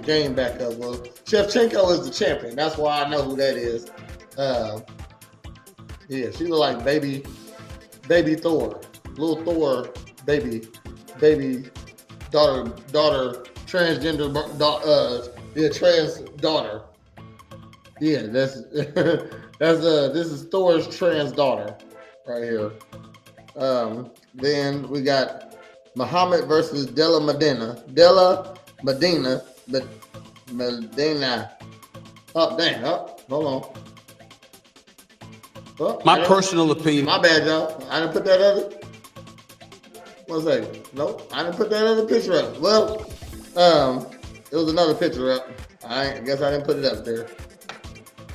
game back up. Well, Shevchenko is the champion. That's why I know who that is. Yeah, she look like baby Thor, little Thor, baby daughter, transgender trans daughter. Yeah, that's this is Thor's trans daughter right here. Then we got Muhammad versus Della Medina. Medina. Oh dang! Oh, hold on. Oh, My personal opinion. My bad, y'all. I didn't put that other. One second. Nope, I didn't put that other picture up. Well, it was another picture up. I guess I didn't put it up there.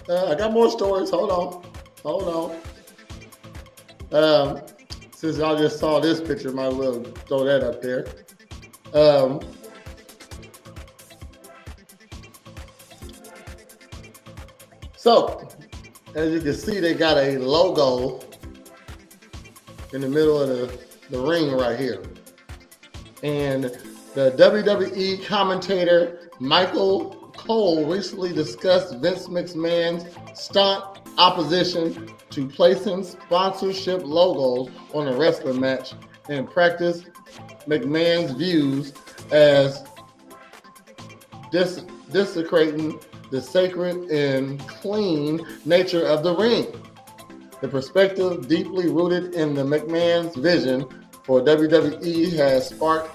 I got more stories. Hold on. Since y'all just saw this picture, might as well throw that up there. So, as you can see, they got a logo in the middle of the ring right here. And the WWE commentator Michael Cole recently discussed Vince McMahon's staunch opposition to placing sponsorship logos on a wrestling match and practiced McMahon's views as desecrating the sacred and clean nature of the ring. The perspective, deeply rooted in the McMahon's vision for WWE, has sparked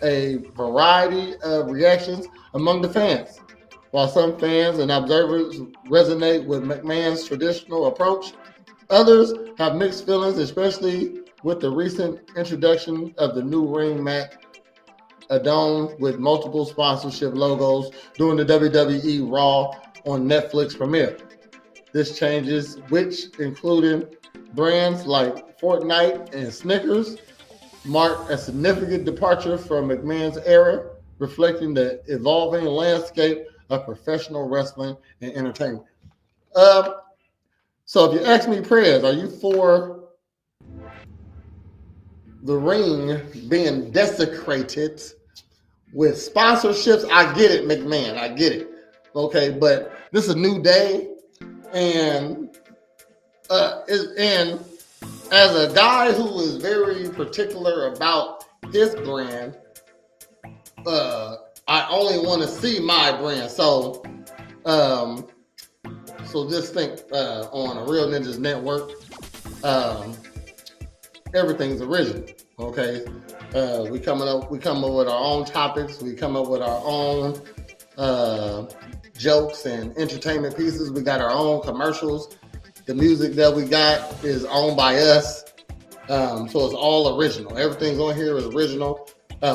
a variety of reactions among the fans. While some fans and observers resonate with McMahon's traditional approach, others have mixed feelings, especially with the recent introduction of the new ring mat adorned with multiple sponsorship logos during the WWE Raw on Netflix premiere. This changes, which included brands like Fortnite and Snickers, mark a significant departure from McMahon's era, reflecting the evolving landscape of professional wrestling and entertainment. So if you ask me, Prez, are you for the ring being desecrated with sponsorships? I get it, McMahon. I get it. Okay, but this is a new day, and as a guy who is very particular about his brand, I only want to see my brand. So, just think on a Real Ninjas Network, everything's original. Okay, we come up with our own topics. We come up with our own jokes and entertainment pieces. We got our own commercials. The music that we got is owned by us. So it's all original. Everything's on here is original.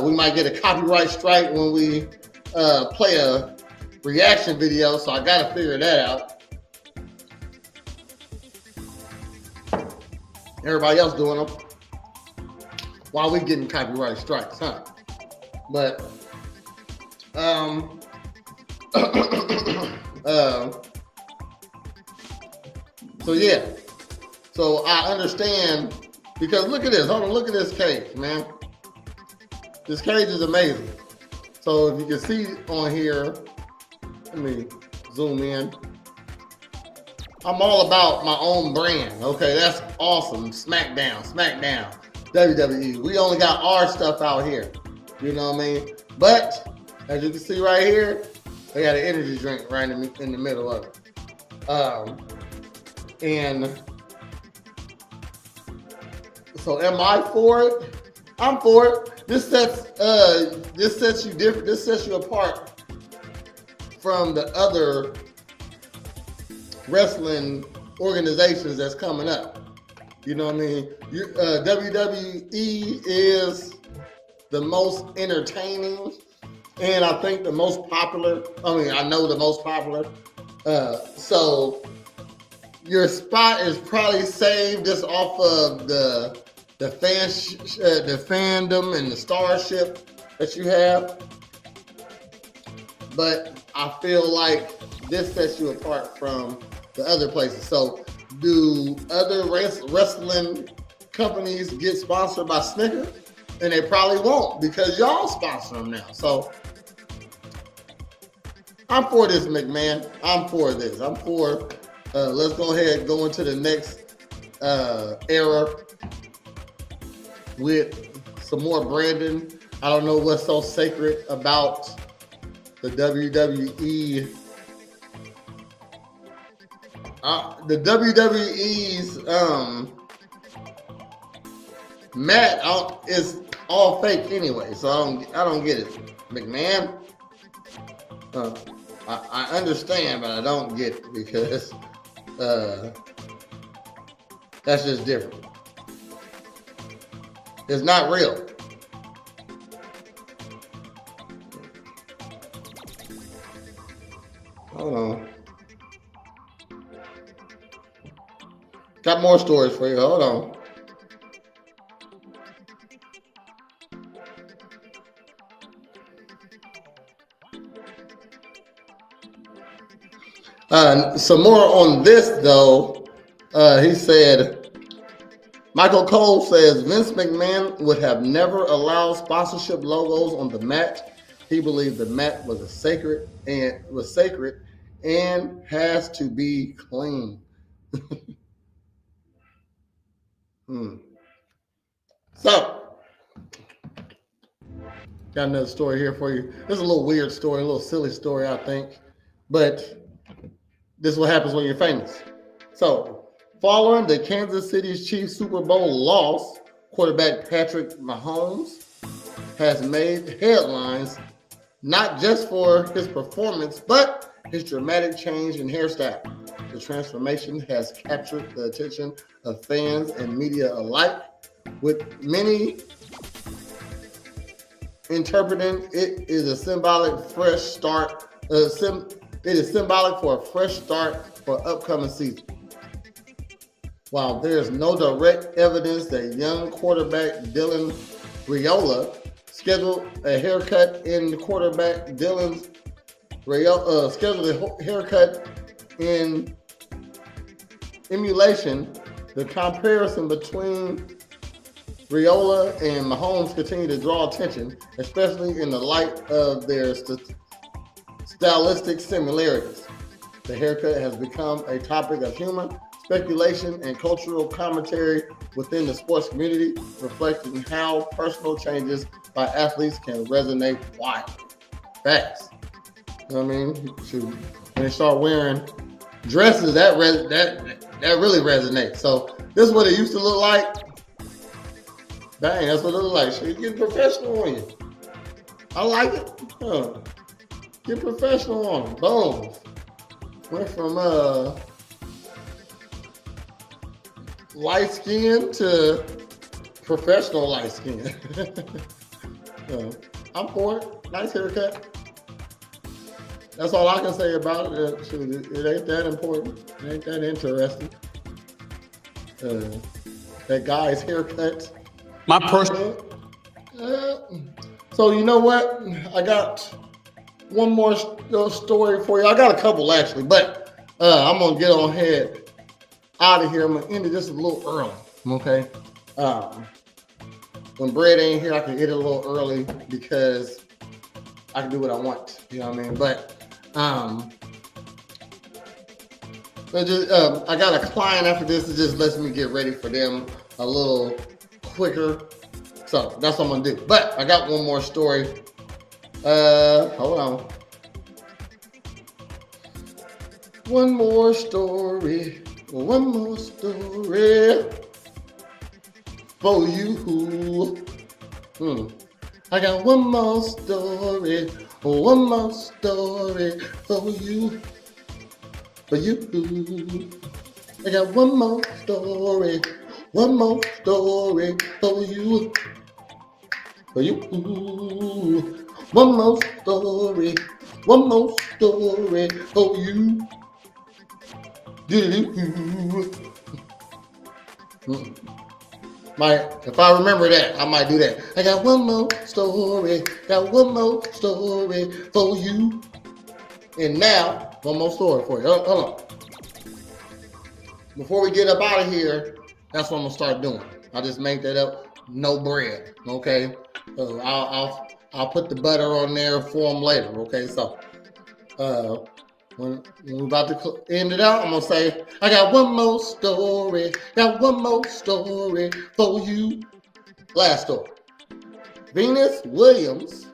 We might get a copyright strike when we play a reaction video, so I got to figure that out. Everybody else doing them. Why we getting copyright strikes, huh? But so yeah. So I understand, because look at this. Hold on, look at this cage, man. This cage is amazing. So if you can see on here, let me zoom in. I'm all about my own brand. Okay, that's awesome. SmackDown, WWE. We only got our stuff out here. You know what I mean? But as you can see right here, they got an energy drink right in the middle of it. And so am I for it? I'm for it. This sets you different. This sets you apart from the other wrestling organizations that's coming up. You know what I mean? WWE is the most entertaining, and I think the most popular. I know the most popular. So your spot is probably saved just off of the fandom and the starship that you have. But I feel like this sets you apart from the other places. So do other wrestling companies get sponsored by Snickers? And they probably won't, because y'all sponsor them now. So I'm for this, McMahon. I'm for this. I'm for, let's go ahead and go into the next era with some more branding. I don't know what's so sacred about the WWE The WWE's mat is all fake anyway, so I don't get it. McMahon, I understand, but I don't get it because that's just different. It's not real. Hold on. Got more stories for you. Hold on. Some more on this, though. He said, Michael Cole says Vince McMahon would have never allowed sponsorship logos on the mat. He believed the mat was sacred and has to be clean. So, got another story here for you. This is a little weird story, a little silly story, I think, but this is what happens when you're famous. So, following the Kansas City Chiefs Super Bowl loss, quarterback Patrick Mahomes has made headlines not just for his performance, but his dramatic change in hairstyle. The transformation has captured the attention of fans and media alike, with many interpreting it is a symbolic fresh start. It is symbolic for a fresh start for upcoming season. While there is no direct evidence that young quarterback Dylan Raiola scheduled a haircut in quarterback Dylan's scheduled a haircut in emulation, the comparison between Raiola and Mahomes continue to draw attention, especially in the light of their stylistic similarities. The haircut has become a topic of humor, speculation, and cultural commentary within the sports community, reflecting how personal changes by athletes can resonate widely. Facts. You know what I mean? When they start wearing dresses, that really resonates. So this is what it used to look like. Dang, that's what it looks like. So you're getting professional on you. I like it. Get professional on it. Boom. Went from light skin to professional light skin. I'm for it. Nice haircut. That's all I can say about it. It ain't that important. It ain't that interesting. That guy's haircut. My personal. So you know what? I got one more story for you. I got a couple actually, but I'm gonna get on ahead out of here. I'm gonna end it just a little early. Okay. When Brett ain't here, I can end it a little early because I can do what I want. You know what I mean? But I got a client after this. It just lets me get ready for them a little quicker. So that's what I'm gonna do. But I got one more story. Hold on. One more story for you. I got one more story for you. I got one more story for you. One more story for you. If I remember that, I might do that. I got one more story for you. And now, one more story for you. Hold on. Before we get up out of here, that's what I'm gonna start doing. I just make that up. No bread, okay? I'll put the butter on there for them later, okay? So, when we're about to end it out, I'm gonna say, I got one more story for you. Last story. Venus Williams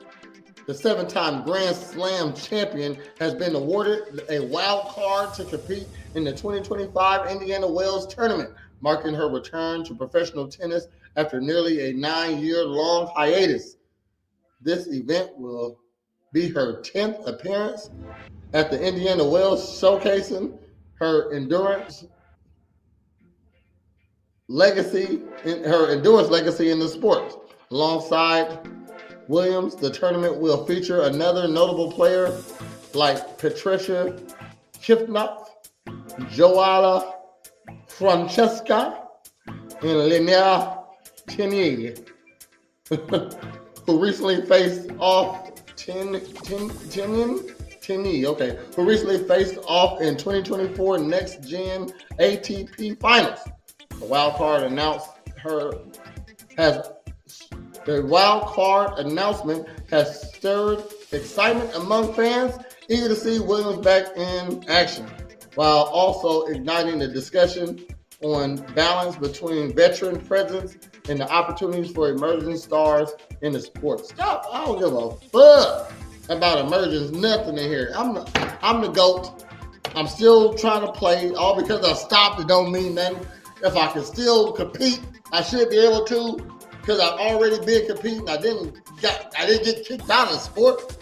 The 7-time Grand Slam champion has been awarded a wild card to compete in the 2025 Indiana Wells tournament, marking her return to professional tennis after nearly a 9-year-long hiatus. This event will be her 10th appearance at the Indiana Wells, showcasing her endurance legacy in the sport. Alongside Williams, the tournament will feature another notable player like Patricia Kifnoff, Joala Francesca, and Linnea Tenier, who recently faced off who recently faced off in 2024 Next Gen ATP Finals. The wild card announcement has stirred excitement among fans eager to see Williams back in action, while also igniting the discussion on balance between veteran presence and the opportunities for emerging stars in the sport. Stop! I don't give a fuck about emergence. Nothing in here. I'm the GOAT. I'm still trying to play. All because I stopped, it don't mean nothing. If I can still compete, I should be able to, because I've already been competing. I didn't get kicked out of the sport.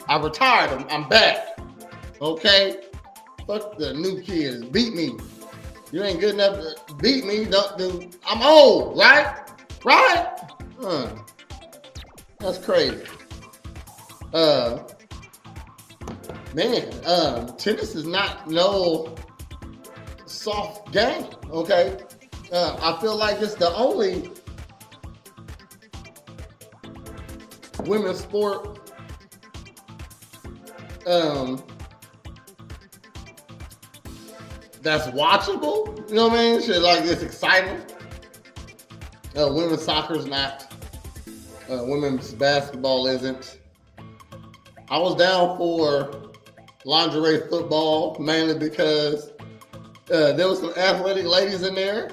I retired. I'm back. Okay? Fuck the new kids. Beat me. You ain't good enough to beat me. I'm old, right? Right? That's crazy. Tennis is not no soft game, okay? I feel like it's the only women's sport that's watchable. You know what I mean? Shit, like, it's exciting. Women's soccer's not. Women's basketball isn't. I was down for lingerie football mainly because there was some athletic ladies in there,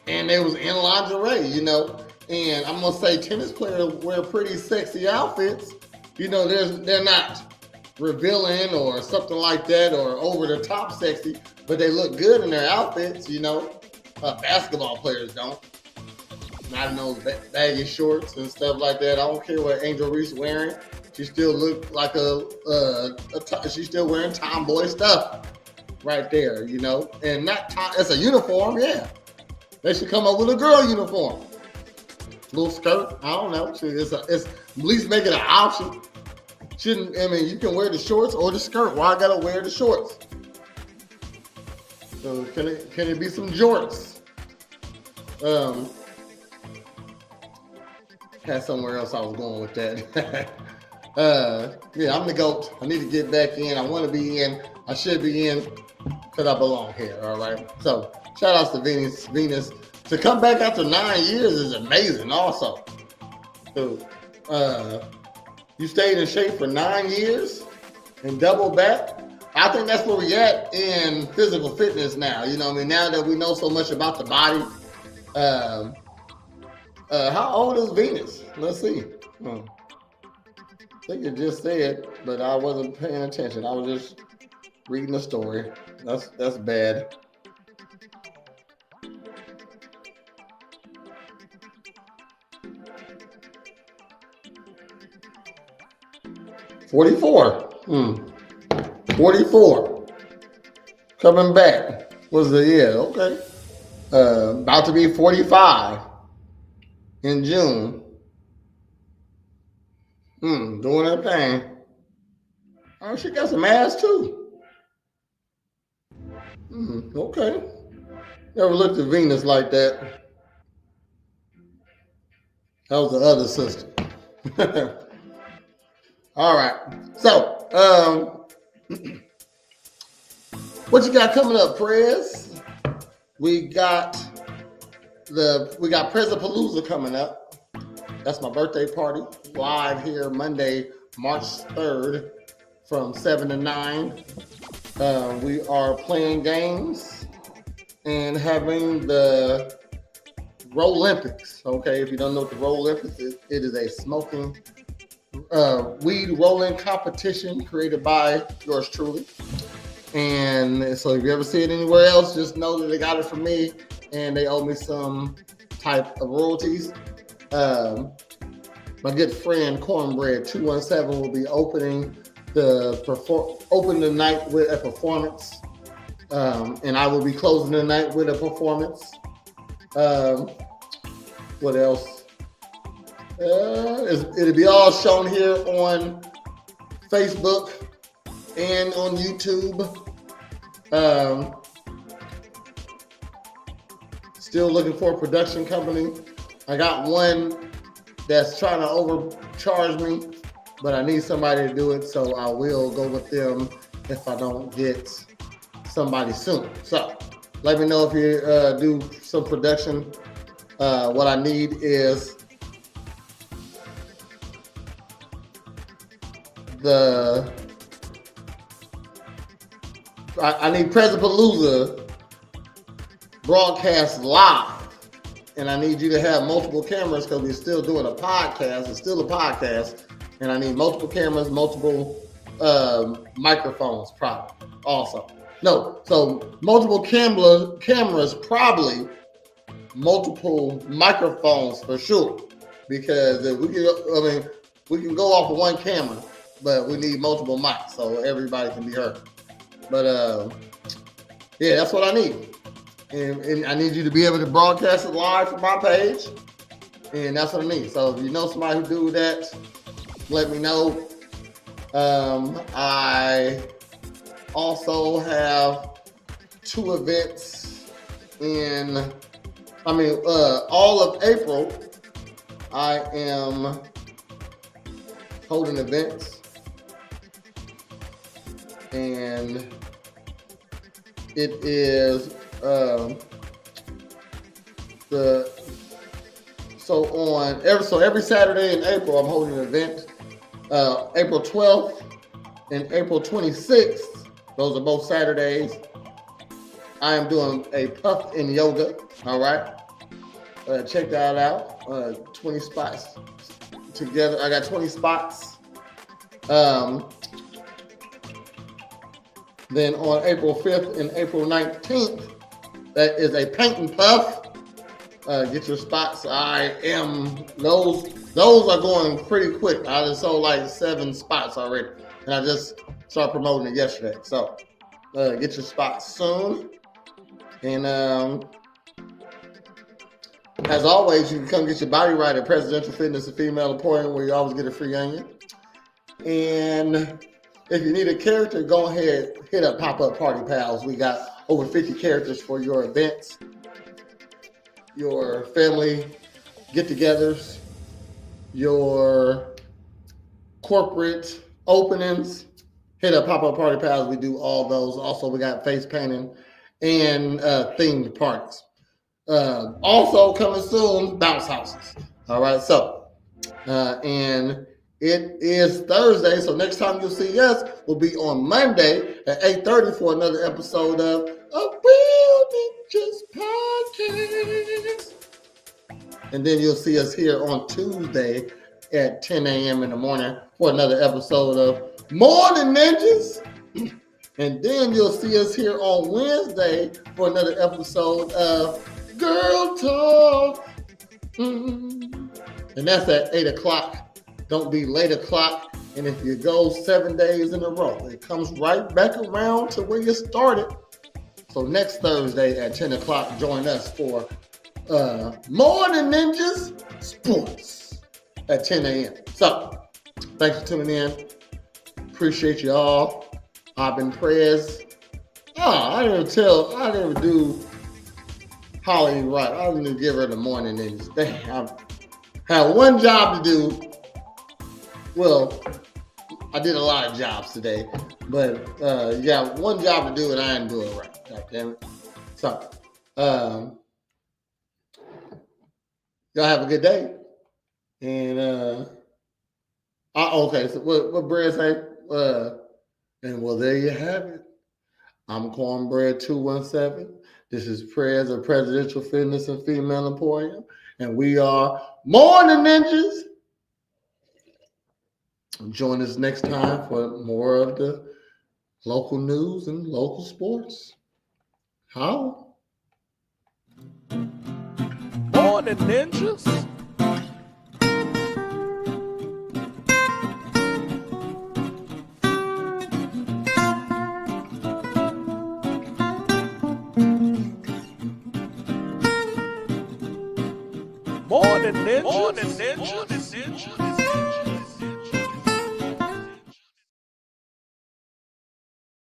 and they was in lingerie, you know. And I'm gonna say tennis players wear pretty sexy outfits. You know, they're not revealing or something like that or over the top sexy, but they look good in their outfits, you know. Basketball players don't. Not in those baggy shorts and stuff like that. I don't care what Angel Reese wearing. She still look like she's still wearing tomboy stuff right there, you know. And it's a uniform, yeah. They should come up with a girl uniform. Little skirt, I don't know. It's at least make it an option. You can wear the shorts or the skirt. Why I gotta wear the shorts? So can it be some jorts? Had somewhere else I was going with that. Yeah, I'm the GOAT. I need to get back in. I want to be in. I should be in because I belong here. All right. So shout outs to Venus. To come back after 9 years is amazing. Also, so you stayed in shape for 9 years and double back. I think that's where we at in physical fitness now. You know what I mean? Now that we know so much about the body. How old is Venus? Let's see. I think it just said, but I wasn't paying attention. I was just reading the story. That's bad. $44. 44. Coming back. Was the year? Okay. About to be 45 in June. Doing that thing. Oh, she got some ass too. Okay. Never looked at Venus like that. That was the other sister. All right. So, what you got coming up, Prez? We got Prezapalooza coming up. That's my birthday party, live here Monday, March 3rd from 7 to 9. We are playing games and having the Roll Olympics. Okay, if you don't know what the Roll Olympics is, it is a smoking weed rolling competition created by yours truly. And so if you ever see it anywhere else, just know that they got it from me and they owe me some type of royalties. My good friend Cornbread 217 will be opening the night with a performance. And I will be closing the night with a performance. What else? It'll be all shown here on Facebook and on YouTube. Still looking for a production company. I got one that's trying to overcharge me, but I need somebody to do it, so I will go with them if I don't get somebody soon. So let me know if you do some production. What I need is I need Presidentpalooza broadcast live, and I need you to have multiple cameras because we're still doing a podcast. It's still a podcast, and I need multiple cameras, multiple microphones, probably also. No, so multiple cameras, probably multiple microphones for sure. Because if we can go off of one camera, but we need multiple mics so everybody can be heard. But yeah, that's what I need. And I need you to be able to broadcast it live from my page. And that's what I need. So if you know somebody who do that, let me know. I also have 2 events all of April. I am holding events, and it is every Saturday in April I'm holding an event. April 12th and April 26th, those are both Saturdays. I am doing a puff and yoga. All right, check that out. 20 spots together. I got 20 spots. Then on April 5th and April 19th, that is a paint and puff. Get your spots. Those are going pretty quick. I just sold like 7 spots already, and I just started promoting it yesterday. So get your spots soon. And as always, you can come get your body right at Presidential Fitness and Female Emporium, where you always get a free onion. And if you need a character, go ahead, hit up Pop-Up Party Pals. We got over 50 characters for your events, your family get-togethers, your corporate openings. Hit up Pop-Up Party Pals. We do all those. Also, we got face painting and themed parties. Also coming soon, bounce houses. All right, so and it is Thursday, so next time you'll see us will be on Monday at 8:30 for another episode of A Real Ninjas Podcast. And then you'll see us here on Tuesday at 10 a.m. in the morning for another episode of Morn'n Ninjas. And then you'll see us here on Wednesday for another episode of Girl Talk. And that's at 8 o'clock. Don't be late o'clock. And if you go 7 days in a row, it comes right back around to where you started. So next Thursday at 10 o'clock, join us for Morn'n Ninjas Sports at 10 a.m. So thanks for tuning in. Appreciate you all. I've been Prez. I didn't even do Holly right. I didn't even give her the Morn'n Ninjas. Damn, I had one job to do. Well, I did a lot of jobs today, but one job to do and I didn't do it right. God damn it. So, y'all have a good day. And okay. So what Brad say? And well, there you have it. I'm Cornbread 217. This is Prayers of Presidential Fitness and Female Emporium, and we are Morn'n Ninjas. Join us next time for more of the local news and local sports. How? Morning Ninjas. Morning Ninjas. Morning Ninjas.